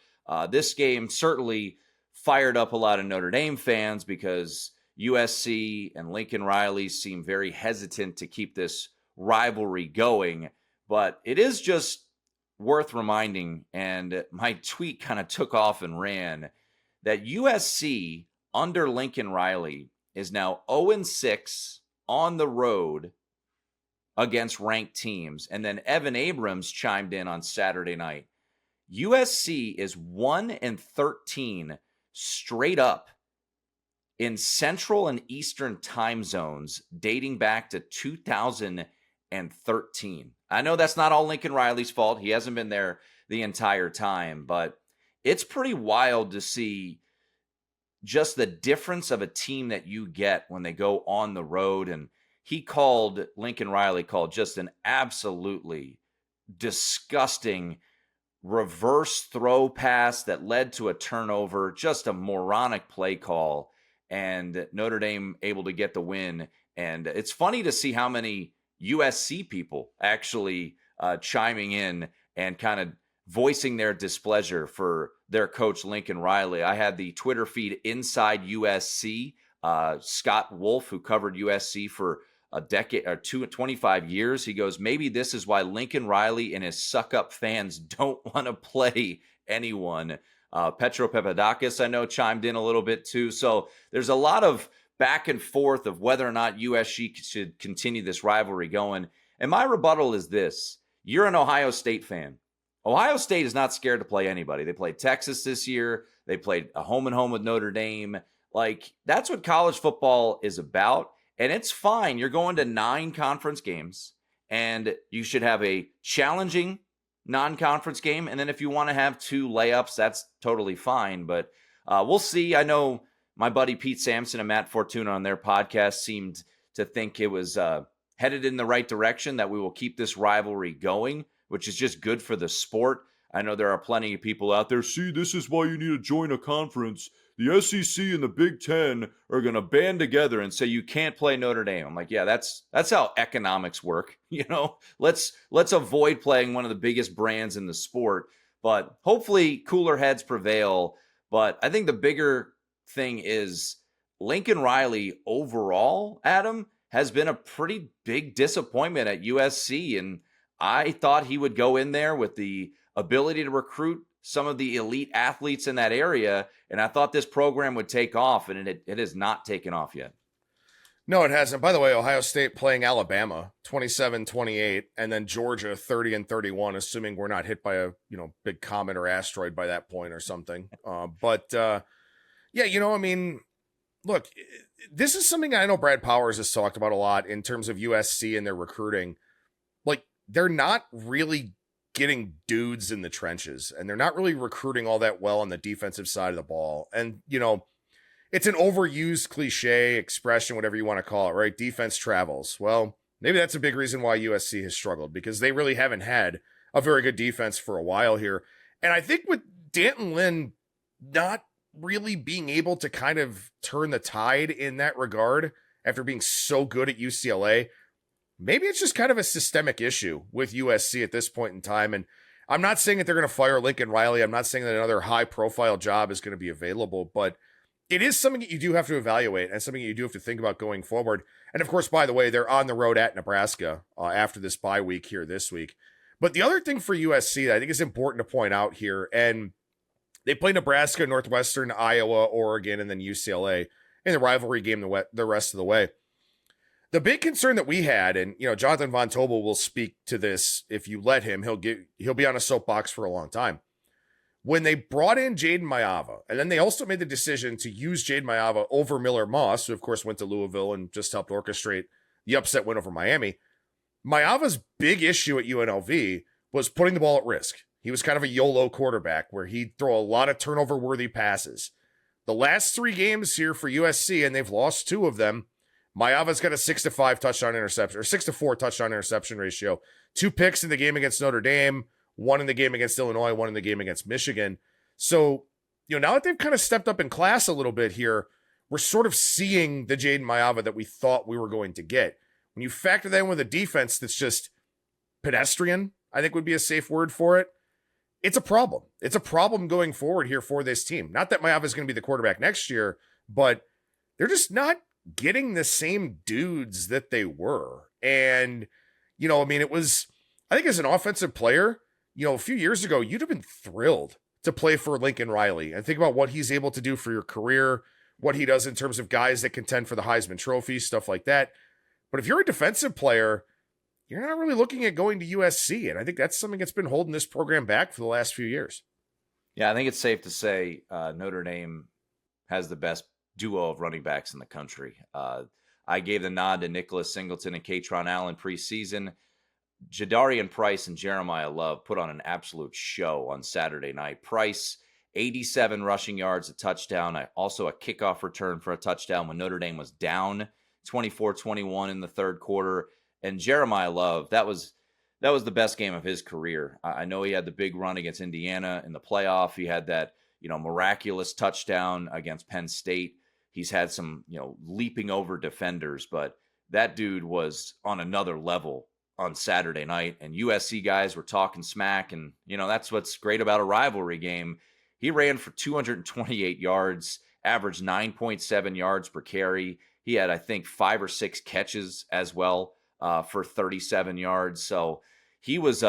This game certainly fired up a lot of Notre Dame fans because USC and Lincoln Riley seem very hesitant to keep this rivalry going. But it is just worth reminding, and my tweet kind of took off and ran, that USC under Lincoln Riley is now 0-6 on the road against ranked teams. And then Evan Abrams chimed in on Saturday night. USC is 1-13 straight up in Central and Eastern time zones dating back to 2013. I know that's not all Lincoln Riley's fault. He hasn't been there the entire time, but it's pretty wild to see just the difference of a team that you get when they go on the road. And Lincoln Riley called just an absolutely disgusting reverse throw pass that led to a turnover, just a moronic play call, and Notre Dame able to get the win. And it's funny to see how many USC people actually chiming in and kind of voicing their displeasure for their coach, Lincoln Riley. I had the Twitter feed Inside USC, Scott Wolf, who covered USC for a decade or 25 years. He goes, maybe this is why Lincoln Riley and his suck-up fans don't want to play anyone. Petro Papadakis, I know, chimed in a little bit too. So there's a lot of back and forth of whether or not USC should continue this rivalry going. And my rebuttal is this. You're an Ohio State fan. Ohio State is not scared to play anybody. They played Texas this year. They played a home and home with Notre Dame. Like, that's what college football is about. And it's fine. You're going to 9 conference games, and you should have a challenging non-conference game. And then if you want to have 2 layups, that's totally fine. But we'll see. I know my buddy Pete Sampson and Matt Fortuna on their podcast seemed to think it was headed in the right direction, that we will keep this rivalry going, which is just good for the sport. I know there are plenty of people out there, see, this is why you need to join a conference. The SEC and the Big Ten are going to band together and say you can't play Notre Dame. I'm like, yeah, that's how economics work. You know, let's avoid playing one of the biggest brands in the sport. But hopefully cooler heads prevail. But I think the bigger thing is Lincoln Riley overall, Adam, has been a pretty big disappointment at USC. And I thought he would go in there with the ability to recruit some of the elite athletes in that area, and I thought this program would take off, and it has not taken off yet. No, it hasn't. By the way, Ohio State playing Alabama 27-28, and then Georgia 30-31, assuming we're not hit by a big comet or asteroid by that point or something. Yeah, I mean, look, this is something I know Brad Powers has talked about a lot in terms of USC and their recruiting. Like, they're not really getting dudes in the trenches, and they're not really recruiting all that well on the defensive side of the ball. And, it's an overused cliche expression, whatever you want to call it, right? Defense travels. Well, maybe that's a big reason why USC has struggled, because they really haven't had a very good defense for a while here. And I think with D'Anton Lynn not really being able to kind of turn the tide in that regard after being so good at UCLA, maybe it's just kind of a systemic issue with USC at this point in time. And I'm not saying that they're going to fire Lincoln Riley. I'm not saying that another high-profile job is going to be available, but it is something that you do have to evaluate and something that you do have to think about going forward. And of course, by the way, they're on the road at Nebraska after this bye week here this week. But the other thing for USC that I think is important to point out here, and they play Nebraska, Northwestern, Iowa, Oregon, and then UCLA in the rivalry game the rest of the way. The big concern that we had, and Jonathan Von Tobel will speak to this if you let him. He'll be on a soapbox for a long time. When they brought in Jaden Maiava, and then they also made the decision to use Jaden Maiava over Miller Moss, who of course went to Louisville and just helped orchestrate the upset win over Miami. Maiava's big issue at UNLV was putting the ball at risk. He was kind of a YOLO quarterback where he'd throw a lot of turnover-worthy passes. The last 3 games here for USC, and they've lost 2 of them, Maiava's got a 6-5 touchdown interception, or 6-4 touchdown interception ratio. 2 picks in the game against Notre Dame, 1 in the game against Illinois, 1 in the game against Michigan. So, now that they've kind of stepped up in class a little bit here, we're sort of seeing the Jaden Mayava that we thought we were going to get. When you factor that in with a defense that's just pedestrian, I think would be a safe word for it. It's a problem. It's a problem going forward here for this team. Not that Mayava is going to be the quarterback next year, but they're just not getting the same dudes that they were. And, I mean, I think as an offensive player, a few years ago, you'd have been thrilled to play for Lincoln Riley and think about what he's able to do for your career, what he does in terms of guys that contend for the Heisman Trophy, stuff like that. But if you're a defensive player, you're not really looking at going to USC. And I think that's something that's been holding this program back for the last few years. Yeah, I think it's safe to say Notre Dame has the best duo of running backs in the country. I gave the nod to Nicholas Singleton and Katron Allen preseason. Jadarian Price and Jeremiah Love put on an absolute show on Saturday night. Price, 87 rushing yards, a touchdown. Also a kickoff return for a touchdown when Notre Dame was down 24-21 in the third quarter. And Jeremiah Love, that was the best game of his career. I know he had the big run against Indiana in the playoff. He had that, miraculous touchdown against Penn State. He's had some, leaping over defenders, but that dude was on another level on Saturday night. And USC guys were talking smack. And, that's what's great about a rivalry game. He ran for 228 yards, averaged 9.7 yards per carry. He had, I think, 5 or 6 catches as well. For 37 yards. So he was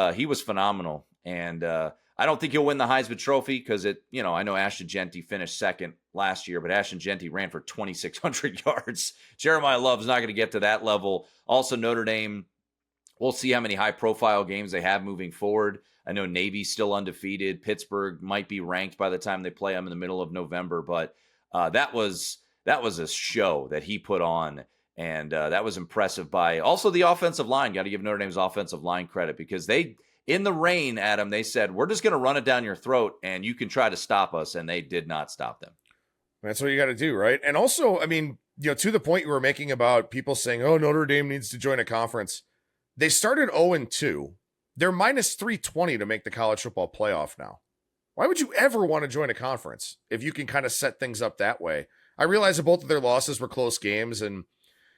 phenomenal. And I don't think he'll win the Heisman Trophy because I know Ashton Genty finished second last year, but Ashton Genty ran for 2,600 yards. Jeremiah Love's not going to get to that level. Also, Notre Dame, we'll see how many high-profile games they have moving forward. I know Navy's still undefeated. Pittsburgh might be ranked by the time they play them in the middle of November, but that was a show that he put on. And that was impressive by also the offensive line. Got to give Notre Dame's offensive line credit because they, in the rain, Adam, they said, we're just going to run it down your throat and you can try to stop us. And they did not stop them. That's what you got to do, right? And also, I mean, to the point you were making about people saying, oh, Notre Dame needs to join a conference. They started 0-2. They're minus 320 to make the college football playoff now. Why would you ever want to join a conference if you can kind of set things up that way? I realize that both of their losses were close games, and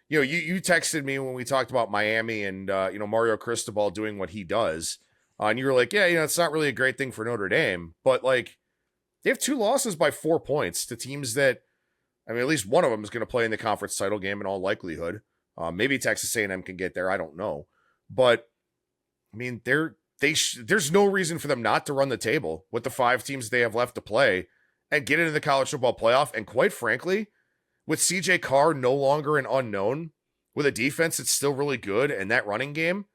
you texted me when we talked about Miami and, Mario Cristobal doing what he does. And you were like, yeah, it's not really a great thing for Notre Dame. But, they have 2 losses by 4 points to teams that, at least one of them is going to play in the conference title game in all likelihood. Maybe Texas A&M can get there. I don't know. But, there's no reason for them not to run the table with the 5 teams they have left to play and get into the college football playoff. And quite frankly, with CJ Carr no longer an unknown, with a defense that's still really good and that running game,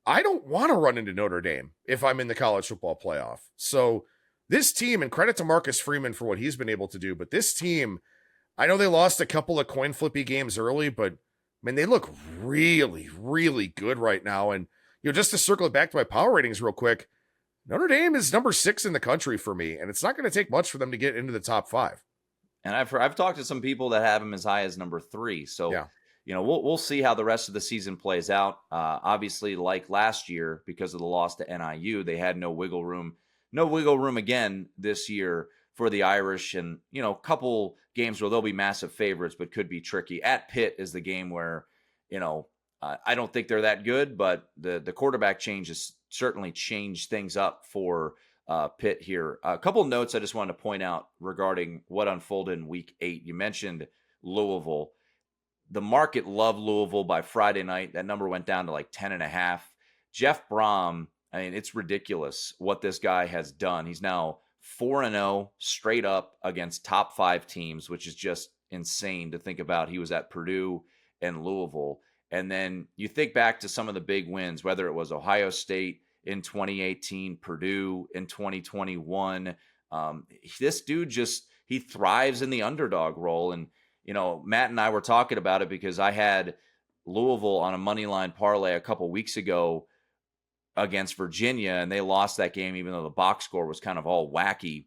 I don't want to run into Notre Dame if I'm in the college football playoff. So this team, and credit to Marcus Freeman for what he's been able to do, but this team, I know they lost a couple of coin flippy games early, but they look really, really good right now. And, just to circle it back to my power ratings real quick, Notre Dame is number 6 in the country for me, and it's not going to take much for them to get into the top 5. And I've talked to some people that have him as high as number 3. So, yeah. We'll see how the rest of the season plays out. Obviously, like last year, because of the loss to NIU, they had no wiggle room again this year for the Irish. And, a couple games where they'll be massive favorites, but could be tricky. At Pitt is the game where, I don't think they're that good, but the quarterback change has certainly changed things up for Pitt here. A couple notes I just wanted to point out regarding what unfolded in week 8. You mentioned Louisville. The market loved Louisville by Friday night. That number went down to 10.5. Jeff Brom, it's ridiculous what this guy has done. He's now 4-0 straight up against top 5 teams, which is just insane to think about. He was at Purdue and Louisville. And then you think back to some of the big wins, whether it was Ohio State in 2018, Purdue in 2021. This dude he thrives in the underdog role. And, Matt and I were talking about it because I had Louisville on a money line parlay a couple weeks ago against Virginia, and they lost that game, even though the box score was kind of all wacky.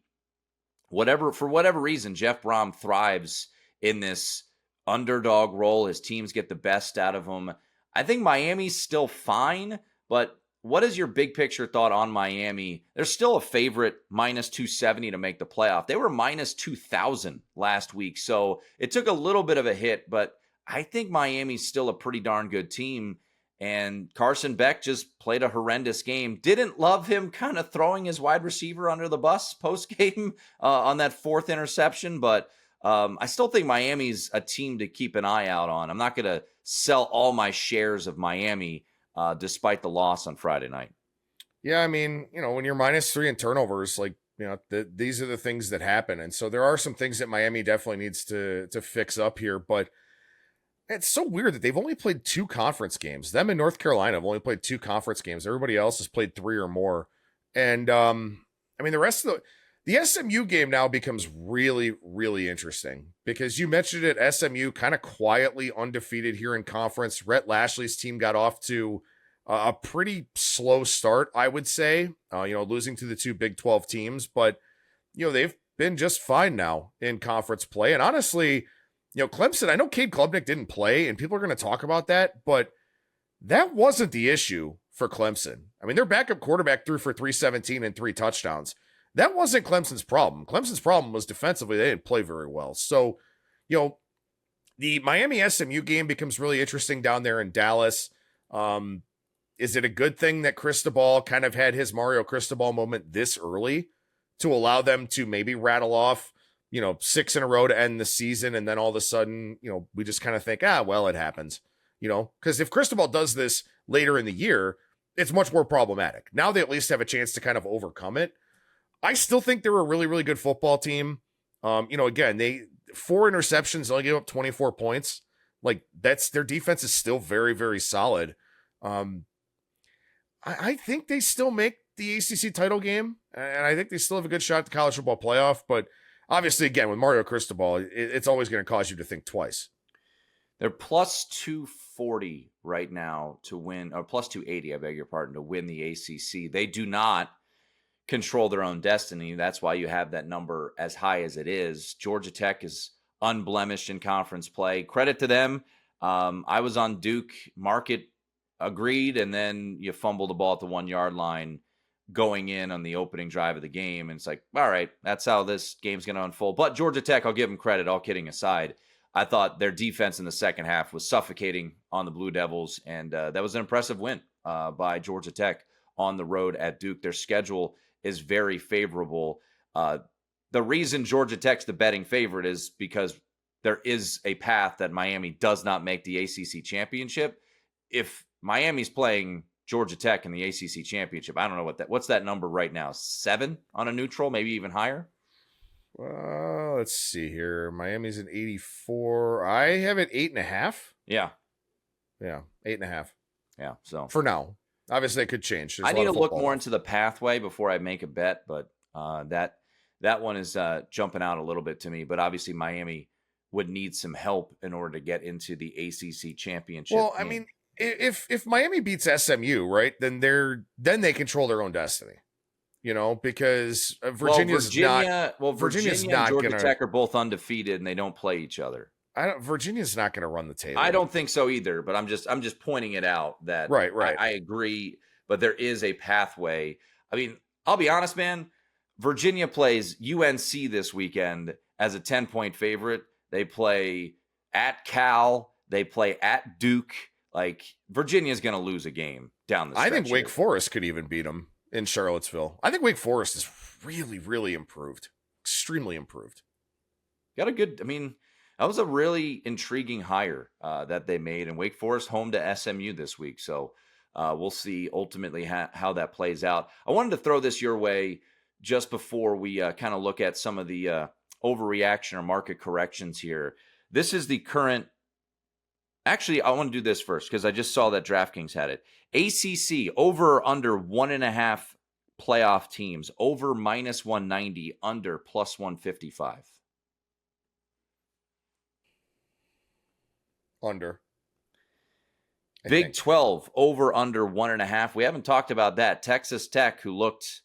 For whatever reason, Jeff Brom thrives in this underdog role. His teams get the best out of him. I think Miami's still fine, but what is your big picture thought on Miami? They're still a favorite, minus 270 to make the playoff. They were minus 2,000 last week, so it took a little bit of a hit, but I think Miami's still a pretty darn good team. And Carson Beck just played a horrendous game. Didn't love him kind of throwing his wide receiver under the bus post-game on that fourth interception, but I still think Miami's a team to keep an eye out on. I'm not going to sell all my shares of Miami despite the loss on Friday night. Yeah, I mean, when you're -3 in turnovers, like, these are the things that happen. And so there are some things that Miami definitely needs to fix up here, but it's so weird that they've only played 2 conference games. Them and North Carolina have only played 2 conference games. Everybody else has played 3 or more. And, I mean, the rest of the SMU game now becomes really, really interesting because you mentioned it, SMU kind of quietly undefeated here in conference. Rhett Lashley's team got off to a pretty slow start, I would say, losing to the 2 Big 12 teams, but, they've been just fine now in conference play. And honestly, Clemson, I know Cade Klubnik didn't play, and people are going to talk about that, but that wasn't the issue for Clemson. I mean, their backup quarterback threw for 317 and 3 touchdowns. That wasn't Clemson's problem. Clemson's problem was defensively, they didn't play very well. So, the Miami SMU game becomes really interesting down there in Dallas. Is it a good thing that Cristobal kind of had his Mario Cristobal moment this early to allow them to maybe rattle off 6 in a row to end the season, and then all of a sudden, we just kind of think, well, it happens, because if Cristobal does this later in the year, it's much more problematic. Now they at least have a chance to kind of overcome it. I still think they're a really, really good football team. Again, 4 interceptions, they only gave up 24 points. Like, their defense is still very, very solid. I think they still make the ACC title game, and I think they still have a good shot at the college football playoff, but obviously, again, with Mario Cristobal, it's always going to cause you to think twice. They're plus 240 right now to win, or plus 280, I beg your pardon, to win the ACC. They do not control their own destiny. That's why you have that number as high as it is. Georgia Tech is unblemished in conference play. Credit to them. I was on Duke. Market agreed, and then you fumbled the ball at the 1-yard line going in on the opening drive of the game. And it's like, all right, that's how this game's going to unfold. But Georgia Tech, I'll give them credit, all kidding aside. I thought their defense in the second half was suffocating on the Blue Devils, and that was an impressive win by Georgia Tech on the road at Duke. Their schedule is very favorable. The reason Georgia Tech's the betting favorite is because there is a path that Miami does not make the ACC championship. If Miami's playing Georgia Tech in the ACC championship, I don't know what's that number right now? 7 on a neutral, maybe even higher? Well, let's see here. Miami's an 84. I have it 8.5. Yeah. Yeah, 8.5. Yeah, so. For now. Obviously, it could change. I need to look more into the pathway before I make a bet, but that one is jumping out a little bit to me. But obviously, Miami would need some help in order to get into the ACC championship. Well, I mean, if Miami beats SMU, right, then they control their own destiny. Because Virginia's not. Well, Virginia and Georgia Tech are both undefeated, and they don't play each other. Virginia's not going to run the table. I don't think so either, but I'm just pointing it out that right. I agree, but there is a pathway. I mean, I'll be honest, man. Virginia plays UNC this weekend as a 10-point favorite. They play at Cal. They play at Duke. Like, Virginia's going to lose a game down the stretch. I think Wake Forest could even beat them in Charlottesville. I think Wake Forest is really, really improved. Extremely improved. That was a really intriguing hire that they made, and Wake Forest home to SMU this week. So we'll see ultimately how that plays out. I wanted to throw this your way just before we kind of look at some of the overreaction or market corrections here. This is the current. Actually, I want to do this first because I just saw that DraftKings had it. ACC over or under 1.5 playoff teams, over -190, under +155. Under. Big 12 over under 1.5. We haven't talked about that. Texas Tech, who looked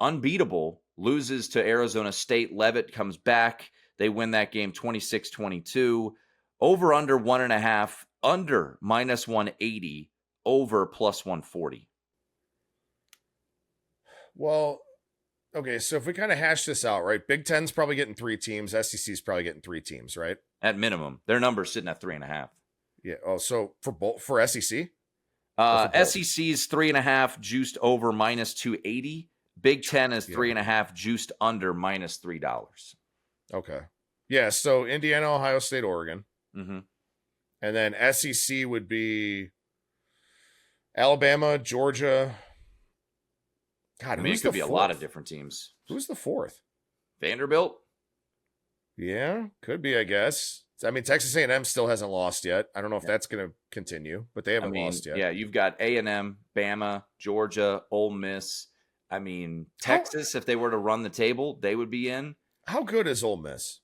unbeatable, loses to Arizona State. Leavitt comes back. They win that game 26-22. Over under 1.5, under -180, over plus 140. Well, okay, so if we kind of hash this out, right? Big Ten's probably getting 3 teams. SEC's probably getting 3 teams, right? At minimum. Their number's sitting at 3.5. Yeah. Oh, so for SEC? SEC's 3.5 juiced over minus 280. Big Ten is 3.5 juiced under minus $3. Okay. Yeah. So Indiana, Ohio State, Oregon. Mm-hmm. And then SEC would be Alabama, Georgia. God, I mean, it could be a lot of different teams. Who's the 4th? Vanderbilt? Yeah, could be, I guess. I mean, Texas A&M still hasn't lost yet. I don't know if that's going to continue, but they haven't lost yet. Yeah, you've got A&M, Bama, Georgia, Ole Miss. I mean, Texas, if they were to run the table, they would be in. How good is Ole Miss?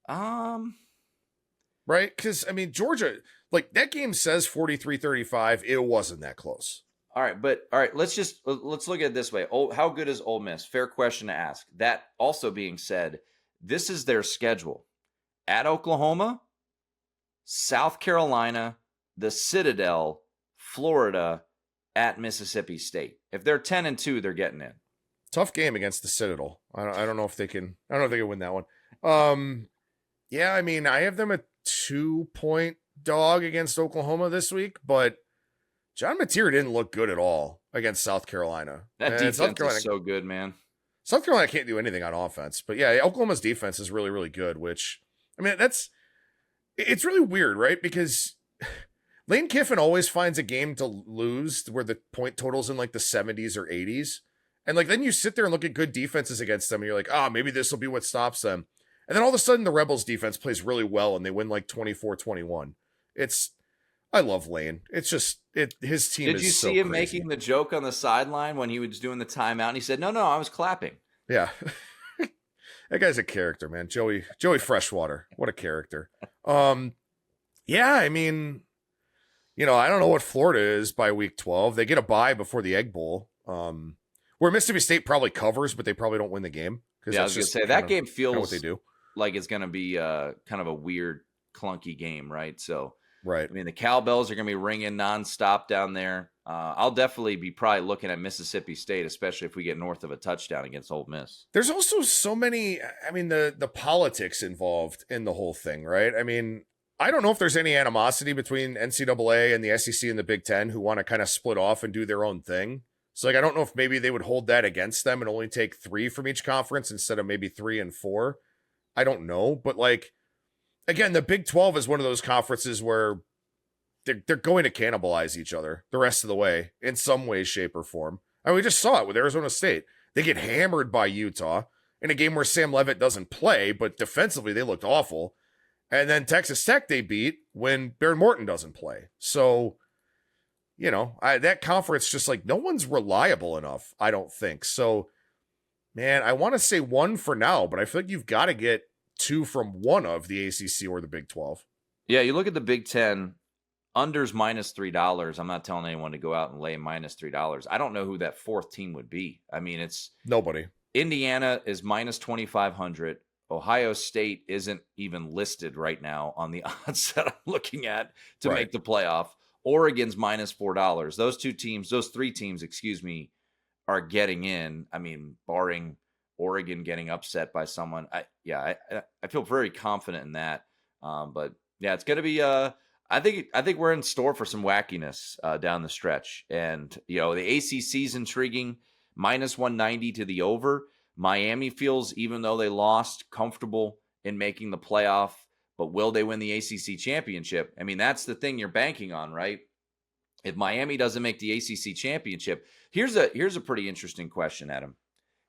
Right? Because, I mean, Georgia, like, that game says 43-35. It wasn't that close. All right, let's look at it this way. How good is Ole Miss? Fair question to ask. That also being said, this is their schedule. At Oklahoma, South Carolina, the Citadel, Florida, at Mississippi State. If they're 10-2, they're getting in. Tough game against the Citadel. I don't know if they can. I don't know if they can win that one. Yeah, I mean, I have them a 2-point dog against Oklahoma this week, but John Mateer didn't look good at all against South Carolina. That defense is so good, man. South Carolina can't do anything on offense, but yeah, Oklahoma's defense is really, really good, which, I mean, it's really weird, right? Because Lane Kiffin always finds a game to lose where the point total's in like the 70s or 80s. And like, then you sit there and look at good defenses against them and you're like, maybe this will be what stops them. And then all of a sudden the Rebels defense plays really well and they win like 24-21. I love Lane. It's just, his team is so Did you see him crazy. making the joke on the sideline when he was doing the timeout? And he said, no, I was clapping. Yeah. That guy's a character, man. Joey Freshwater. What a character. Yeah, I mean, I don't know what Florida is by week 12. They get a bye before the Egg Bowl. Where Mississippi State probably covers, but they probably don't win the game. Yeah, I was going to say, that game feels what they do. Like it's going to be kind of a weird, clunky game, right? So, right. I mean, the cowbells are going to be ringing nonstop down there. I'll definitely be probably looking at Mississippi State, especially if we get north of a touchdown against Ole Miss. There's also so many, I mean, the politics involved in the whole thing, right? I mean, I don't know if there's any animosity between NCAA and the SEC and the Big Ten who want to kind of split off and do their own thing. So, like, I don't know if maybe they would hold that against them and only take 3 from each conference instead of maybe 3 and 4. I don't know. But, like, again, the Big 12 is one of those conferences where they're going to cannibalize each other the rest of the way in some way, shape, or form. I mean, we just saw it with Arizona State. They get hammered by Utah in a game where Sam Leavitt doesn't play, but defensively they looked awful. And then Texas Tech they beat when Bear Morton doesn't play. So, that conference just like no one's reliable enough, I don't think. So, man, I want to say 1 for now, but I feel like you've got to get 2 from one of the ACC or the Big 12. Yeah, you look at the Big 10, unders minus $3. I'm not telling anyone to go out and lay minus $3. I don't know who that 4th team would be. I mean, it's nobody. Indiana is minus 2,500. Ohio State isn't even listed right now on the odds that I'm looking at to make the playoff. Oregon's minus $4. Those 3 teams, are getting in. I mean, barring Oregon getting upset by someone. I feel very confident in that. But yeah, it's going to be, I think we're in store for some wackiness down the stretch. And, the ACC is intriguing, minus 190 to the over. Miami feels, even though they lost, comfortable in making the playoff. But will they win the ACC championship? I mean, that's the thing you're banking on, right? If Miami doesn't make the ACC championship, here's a pretty interesting question, Adam.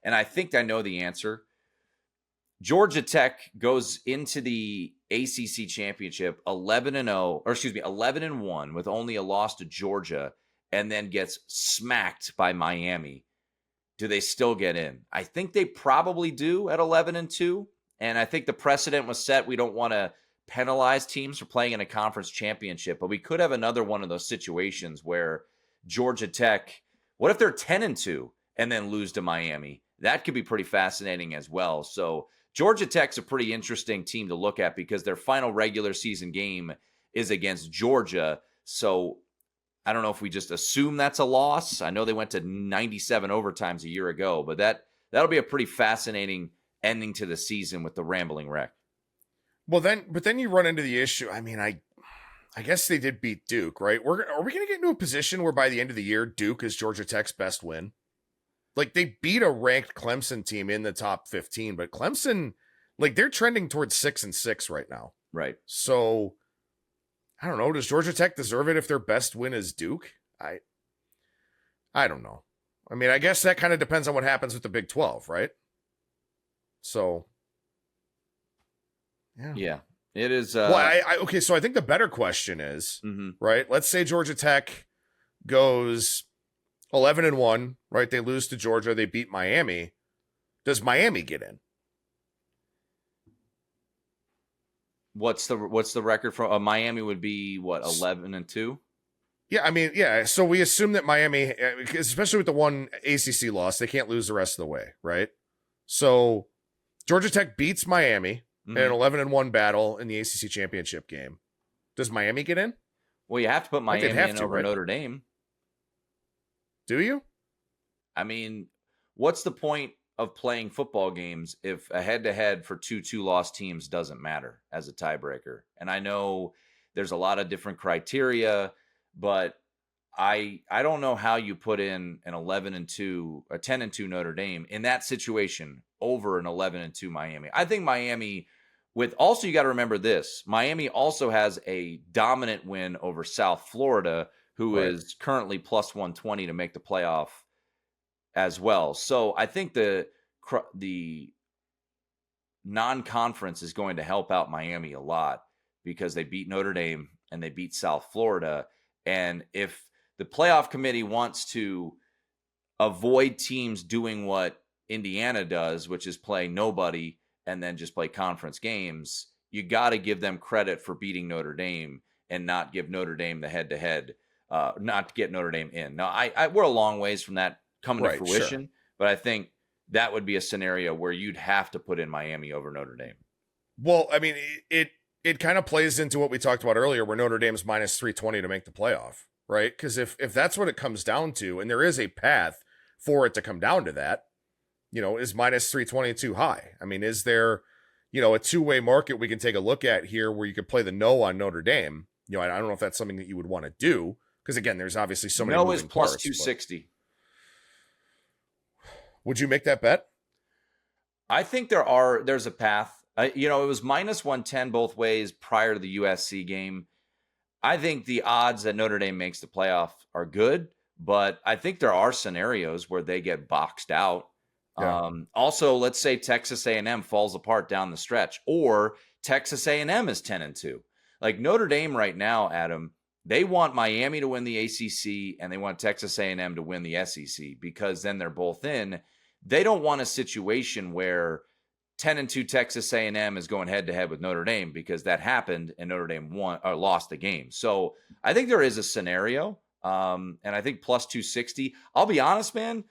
And I think I know the answer. Georgia Tech goes into the ACC championship 11-1 with only a loss to Georgia, and then gets smacked by Miami. Do they still get in? I think they probably do at 11-2. And I think the precedent was set. We don't want to penalize teams for playing in a conference championship, but we could have another one of those situations where Georgia Tech, what if they're 10-2 and then lose to Miami? That could be pretty fascinating as well. So Georgia Tech's a pretty interesting team to look at because their final regular season game is against Georgia. So I don't know if we just assume that's a loss. I know they went to 97 overtimes a year ago, but that'll be a pretty fascinating ending to the season with the Rambling Wreck. Well, then you run into the issue. I mean, I guess they did beat Duke, right? Are we going to get into a position where by the end of the year, Duke is Georgia Tech's best win? Like, they beat a ranked Clemson team in the top 15, but Clemson, like, they're trending towards 6-6 right now. Right. So I don't know. Does Georgia Tech deserve it if their best win is Duke? I don't know. I mean, I guess that kind of depends on what happens with the Big 12, right? So, yeah, it is. Well, okay. So I think the better question is, right? Let's say Georgia Tech goes 11-1, right? They lose to Georgia. They beat Miami. Does Miami get in? What's the record for Miami would be what 11-2? Yeah, I mean, yeah. So we assume that Miami, especially with the one ACC loss, they can't lose the rest of the way, right? So Georgia Tech beats Miami in an 11-1 battle in the ACC championship game. Does Miami get in? Well, you have to put Miami in over right? Notre Dame. Do you? I mean, what's the point of playing football games if a head-to-head for two loss teams doesn't matter as a tiebreaker? And I know there's a lot of different criteria, but I don't know how you put in an 11-2, a 10-2 Notre Dame in that situation over an 11-2 Miami. I think Miami, with also, you got to remember this, Miami also has a dominant win over South Florida, who is currently plus 120 to make the playoff as well. So I think the non-conference is going to help out Miami a lot because they beat Notre Dame and they beat South Florida. And if the playoff committee wants to avoid teams doing what Indiana does, which is play nobody and then just play conference games, you got to give them credit for beating Notre Dame and not give Notre Dame the head-to-head, not get Notre Dame in. Now, we're a long ways from that coming to fruition, but I think that would be a scenario where you'd have to put in Miami over Notre Dame. Well, I mean, it kind of plays into what we talked about earlier, where Notre Dame's minus 320 to make the playoff, right? Because if that's what it comes down to, and there is a path for it to come down to that, is minus 320 too high? I mean, is there, a two-way market we can take a look at here where you could play the no on Notre Dame? I don't know if that's something that you would want to do, because again, there's obviously so many moving parts. No is plus 260. Would you make that bet? I think there's a path. It was minus 110 both ways prior to the USC game. I think the odds that Notre Dame makes the playoff are good, but I think there are scenarios where they get boxed out. Yeah. Also, let's say Texas A&M falls apart down the stretch, or Texas A&M is 10-2. Like Notre Dame right now, Adam, they want Miami to win the ACC and they want Texas A&M to win the SEC because then they're both in. They don't want a situation where 10-2 Texas A&M is going head-to-head with Notre Dame because that happened and Notre Dame won or lost the game. So I think there is a scenario, and I think plus 260. I'll be honest, man,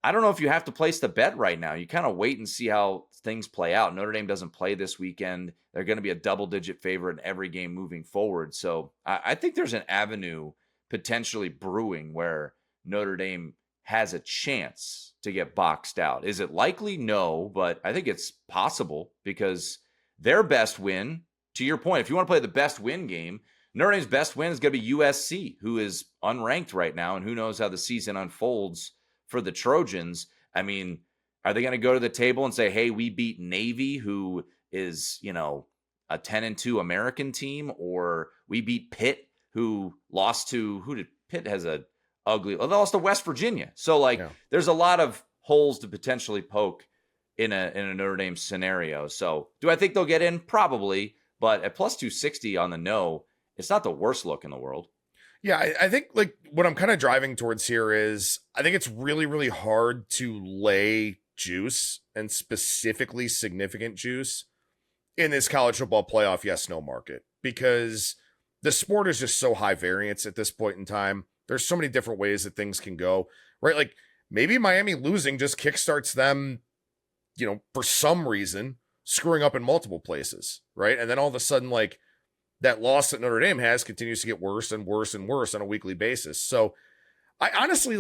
I don't know if you have to place the bet right now. You kind of wait and see how things play out. Notre Dame doesn't play this weekend. They're going to be a double-digit favorite in every game moving forward. So I think there's an avenue potentially brewing where Notre Dame has a chance to get boxed out. Is it likely? No, but I think it's possible because their best win, to your point, if you want to play the best win game, Notre Dame's best win is going to be USC, who is unranked right now, and who knows how the season unfolds for the Trojans. I mean, are they going to go to the table and say, hey, we beat Navy, who is, a 10-2 American team, or we beat Pitt, who lost to, Pitt has a ugly, they lost to West Virginia. So there's a lot of holes to potentially poke in a Notre Dame scenario. So do I think they'll get in? Probably, but at plus 260 on the no, it's not the worst look in the world. Yeah, I think what I'm kind of driving towards here is I think it's really, really hard to lay juice, and specifically significant juice, in this college football playoff yes-no market, because the sport is just so high variance at this point in time. There's so many different ways that things can go, right? Like maybe Miami losing just kickstarts them, for some reason, screwing up in multiple places, right? And then all of a sudden, that loss that Notre Dame has continues to get worse and worse and worse on a weekly basis. So I honestly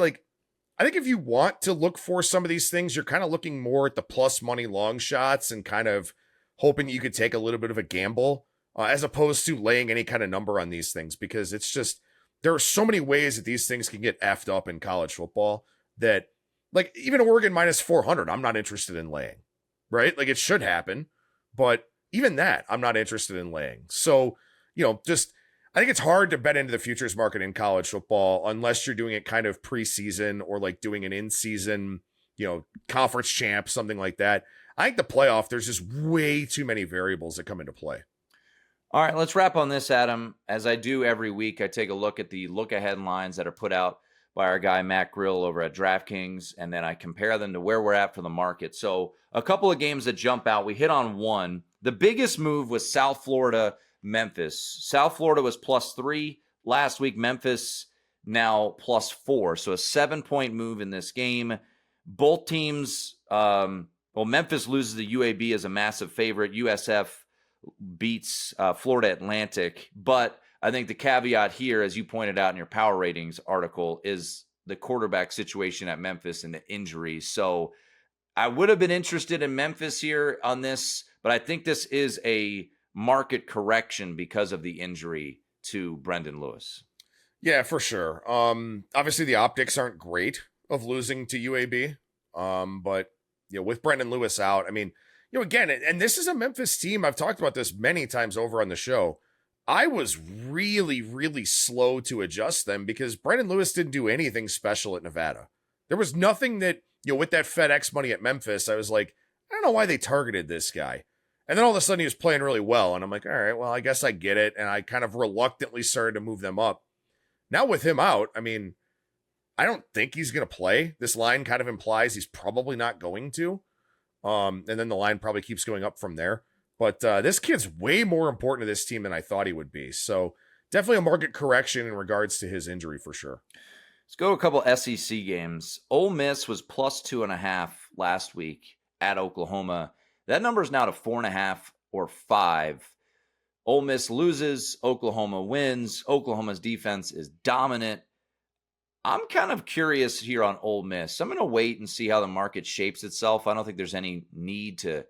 I think if you want to look for some of these things, you're kind of looking more at the plus money long shots and kind of hoping you could take a little bit of a gamble as opposed to laying any kind of number on these things, because it's just, there are so many ways that these things can get effed up in college football that, like, even Oregon minus 400, I'm not interested in laying, right? Like, it should happen, but even that, I'm not interested in laying. So, just, I think it's hard to bet into the futures market in college football unless you're doing it kind of preseason or like doing an in-season, conference champ, something like that. I think the playoff, there's just way too many variables that come into play. All right, let's wrap on this, Adam. As I do every week, I take a look at the look-ahead lines that are put out by our guy Matt Grill over at DraftKings, and then I compare them to where we're at for the market. So a couple of games that jump out. We hit on one. The biggest move was South Florida, Memphis. South Florida was +3 last week. Memphis now +4. So a 7-point move in this game. Both teams, Memphis loses the UAB as a massive favorite. USF beats Florida Atlantic. But I think the caveat here, as you pointed out in your power ratings article, is the quarterback situation at Memphis and the injuries. So I would have been interested in Memphis here on this, but I think this is a market correction because of the injury to Brendan Lewis. Yeah, for sure. Obviously the optics aren't great of losing to UAB. But with Brendan Lewis out, I mean, again, and this is a Memphis team. I've talked about this many times over on the show. I was really, really slow to adjust them because Brendan Lewis didn't do anything special at Nevada. There was nothing that, with that FedEx money at Memphis, I was like, I don't know why they targeted this guy. And then all of a sudden he was playing really well. And I'm like, all right, well, I guess I get it. And I kind of reluctantly started to move them up. Now with him out, I mean, I don't think he's going to play. This line kind of implies he's probably not going to. And then the line probably keeps going up from there. But this kid's way more important to this team than I thought he would be. So definitely a market correction in regards to his injury for sure. Let's go to a couple SEC games. Ole Miss was +2.5 last week at Oklahoma. That number is now to 4.5 or 5. Ole Miss loses, Oklahoma wins. Oklahoma's defense is dominant. I'm kind of curious here on Ole Miss. I'm going to wait and see how the market shapes itself. I don't think there's any need to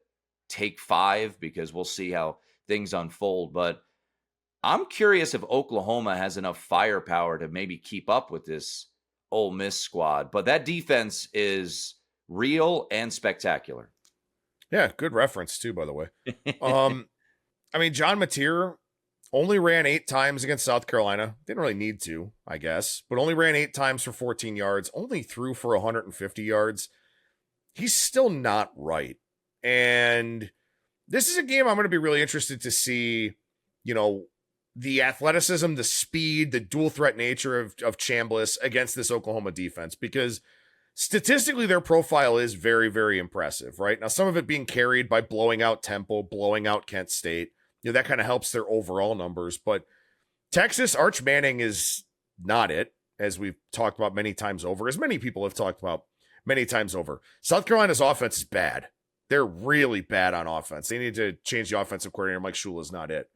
take 5 because we'll see how things unfold. But I'm curious if Oklahoma has enough firepower to maybe keep up with this Ole Miss squad. But that defense is real and spectacular. Yeah, good reference too, by the way. I mean, John Mateer only ran 8 times against South Carolina. Didn't really need to, I guess, but only ran 8 times for 14 yards, only threw for 150 yards. He's still not right. And this is a game I'm going to be really interested to see, the athleticism, the speed, the dual threat nature of Chambliss against this Oklahoma defense, because statistically their profile is very, very impressive, right? Now, some of it being carried by blowing out Temple, blowing out Kent State. That kind of helps their overall numbers. But Texas, Arch Manning is not it, as we've talked about many times over, as many people have talked about many times over. South Carolina's offense is bad. They're really bad on offense. They need to change the offensive coordinator. Mike Shula is not it.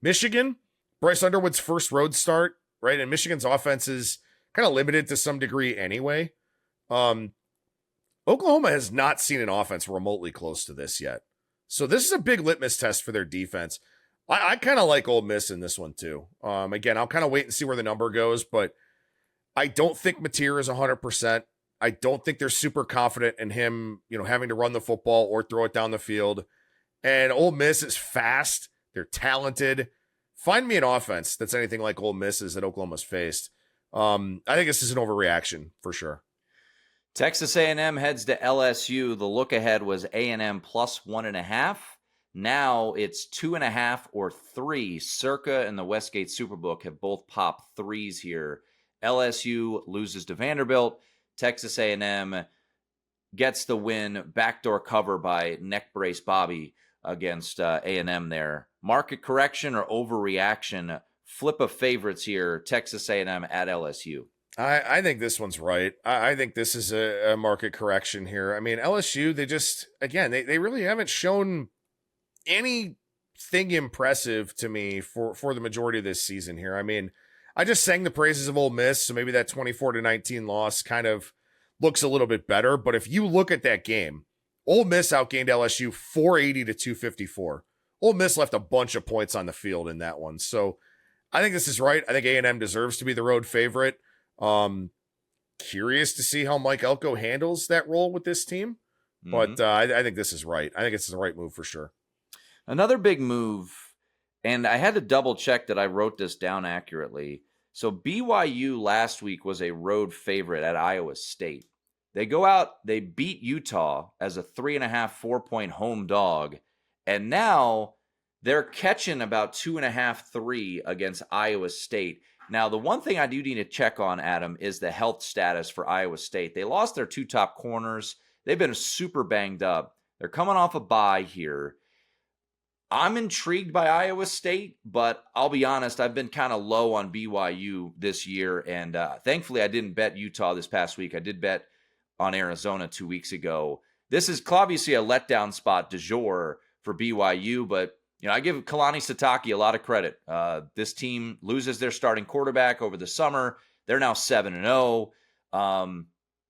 Michigan, Bryce Underwood's first road start, right? And Michigan's offense is kind of limited to some degree anyway. Oklahoma has not seen an offense remotely close to this yet. So this is a big litmus test for their defense. I kind of like Ole Miss in this one too. Again, I'll kind of wait and see where the number goes, but I don't think Mateer is 100%. I don't think they're super confident in him, having to run the football or throw it down the field. And Ole Miss is fast. They're talented. Find me an offense that's anything like Ole Miss's that Oklahoma's faced. I think this is an overreaction for sure. Texas A&M heads to LSU. The look ahead was A&M +1.5. Now it's 2.5 or 3. Circa and the Westgate Superbook have both popped 3s here. LSU loses to Vanderbilt. Texas A&M gets the win. Backdoor cover by neck brace Bobby against A&M there. Market correction or overreaction? Flip of favorites here. Texas A&M at LSU. I think this one's right. I think this is a market correction here. I mean, LSU, they just, again, they really haven't shown any thing impressive to me for the majority of this season here. I mean, I just sang the praises of Ole Miss, so maybe that 24-19 loss kind of looks a little bit better. But if you look at that game, Ole Miss outgained LSU 480-254. Ole Miss left a bunch of points on the field in that one. So I think this is right. I think A&M deserves to be the road favorite. Curious to see how Mike Elko handles that role with this team. But I think this is right. I think it's the right move for sure. Another big move, and I had to double check that I wrote this down accurately. So BYU last week was a road favorite at Iowa State. They go out, they beat Utah as a 3.5, 4-point home dog, and now they're catching about 2.5, 3 against Iowa State. Now, the one thing I do need to check on, Adam, is the health status for Iowa State. They lost their 2 top corners. They've been super banged up. They're coming off a bye here. I'm intrigued by Iowa State, but I'll be honest, I've been kind of low on BYU this year, and thankfully I didn't bet Utah this past week. I did bet on Arizona 2 weeks ago. This is obviously a letdown spot du jour for BYU, but I give Kalani Sitake a lot of credit. This team loses their starting quarterback over the summer. They're now 7-0.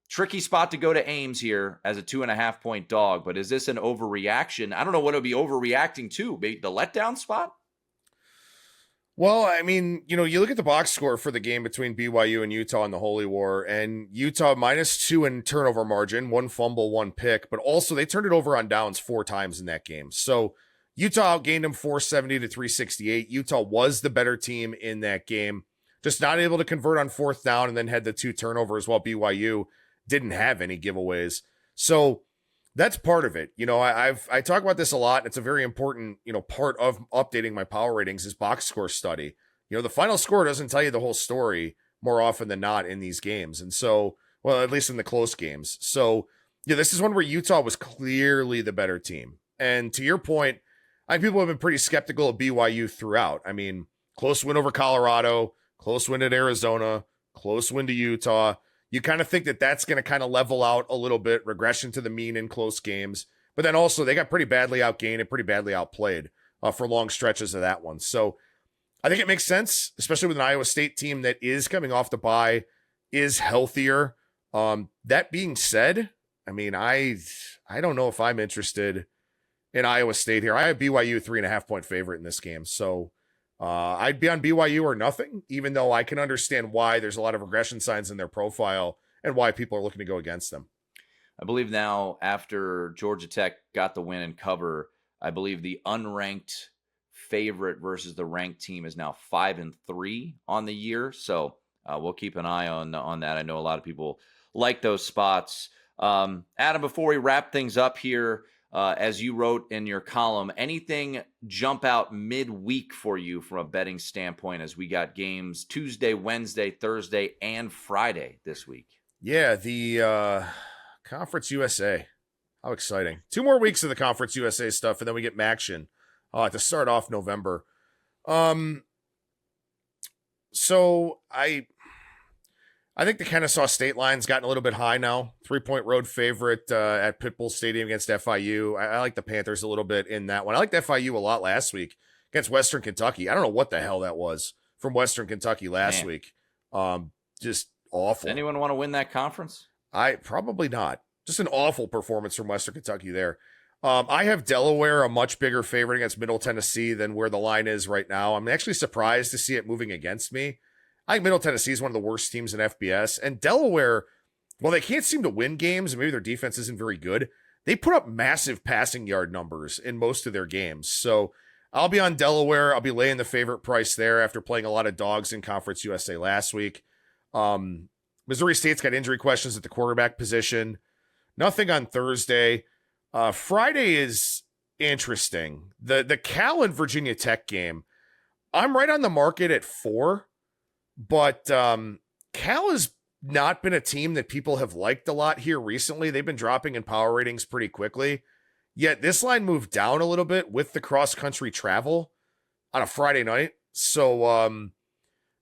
Tricky spot to go to Ames here as a 2.5-point dog, but is this an overreaction? I don't know what it would be overreacting to. Maybe the letdown spot? Well, I mean, you look at the box score for the game between BYU and Utah in the Holy War, and Utah -2 in turnover margin, 1 fumble, 1 pick, but also they turned it over on downs 4 times in that game. So Utah outgained them 470-368. Utah was the better team in that game, just not able to convert on 4th down, and then had the 2 turnovers while BYU didn't have any giveaways. So that's part of it. I talk about this a lot, and it's a very important, part of updating my power ratings is box score study. The final score doesn't tell you the whole story more often than not in these games. And so, well, at least in the close games. So, this is one where Utah was clearly the better team. And to your point, people have been pretty skeptical of BYU throughout. I mean, close win over Colorado, close win at Arizona, close win to Utah. You kind of think that that's going to kind of level out a little bit, regression to the mean in close games. But then also they got pretty badly outgained and pretty badly outplayed for long stretches of that one. So I think it makes sense, especially with an Iowa State team that is coming off the bye, is healthier. That being said, I mean, I don't know if I'm interested in Iowa State here. I have BYU 3.5-point favorite in this game. So I'd be on BYU or nothing, even though I can understand why there's a lot of regression signs in their profile and why people are looking to go against them. I believe now after Georgia Tech got the win and cover, I believe the unranked favorite versus the ranked team is now 5-3 on the year. So we'll keep an eye on that. I know a lot of people like those spots. Adam, before we wrap things up here, as you wrote in your column, anything jump out midweek for you from a betting standpoint as we got games Tuesday, Wednesday, Thursday, and Friday this week? Yeah, the Conference USA. How exciting. 2 more weeks of the Conference USA stuff, and then we get Maction to start off November. So I think the Kennesaw State line's gotten a little bit high now. 3-point road favorite at Pitbull Stadium against FIU. I like the Panthers a little bit in that one. I liked FIU a lot last week against Western Kentucky. I don't know what the hell that was from Western Kentucky last week. Just awful. Does anyone want to win that conference? Probably not. Just an awful performance from Western Kentucky there. I have Delaware a much bigger favorite against Middle Tennessee than where the line is right now. I'm actually surprised to see it moving against me. I think Middle Tennessee is one of the worst teams in FBS. And Delaware, well, they can't seem to win games, and maybe their defense isn't very good. They put up massive passing yard numbers in most of their games. So I'll be on Delaware. I'll be laying the favorite price there after playing a lot of dogs in Conference USA last week. Missouri State's got injury questions at the quarterback position. Nothing on Thursday. Friday is interesting. The Cal and Virginia Tech game, I'm right on the market at 4. But Cal has not been a team that people have liked a lot here recently. They've been dropping in power ratings pretty quickly. Yet this line moved down a little bit with the cross-country travel on a Friday night. So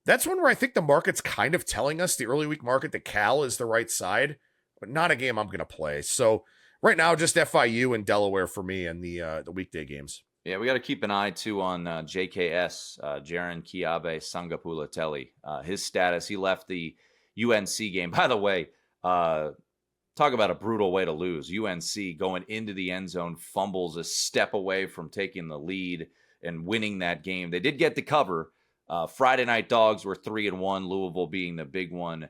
that's one where I think the market's kind of telling us, the early week market, that Cal is the right side, but not a game I'm going to play. So right now, just FIU and Delaware for me in the weekday games. Yeah, we got to keep an eye, too, on JKS, Jaron Kiabe Sangapulatelli. His status, he left the UNC game. By the way, talk about a brutal way to lose. UNC going into the end zone, fumbles a step away from taking the lead and winning that game. They did get the cover. Friday night dogs were 3-1, Louisville being the big one,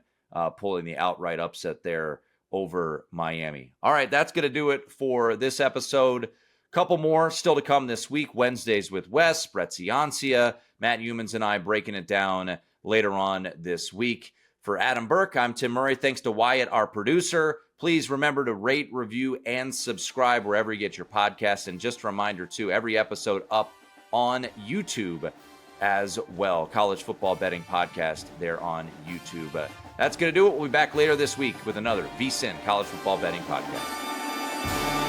pulling the outright upset there over Miami. All right, that's going to do it for this episode. Couple more still to come this week. Wednesdays with Wes, Brett Ciancia, Matt Humans, and I breaking it down later on this week. For Adam Burke, I'm Tim Murray. Thanks to Wyatt, our producer. Please remember to rate, review, and subscribe wherever you get your podcasts. And just a reminder, too, every episode up on YouTube as well. College Football Betting Podcast there on YouTube. That's going to do it. We'll be back later this week with another VSiN College Football Betting Podcast.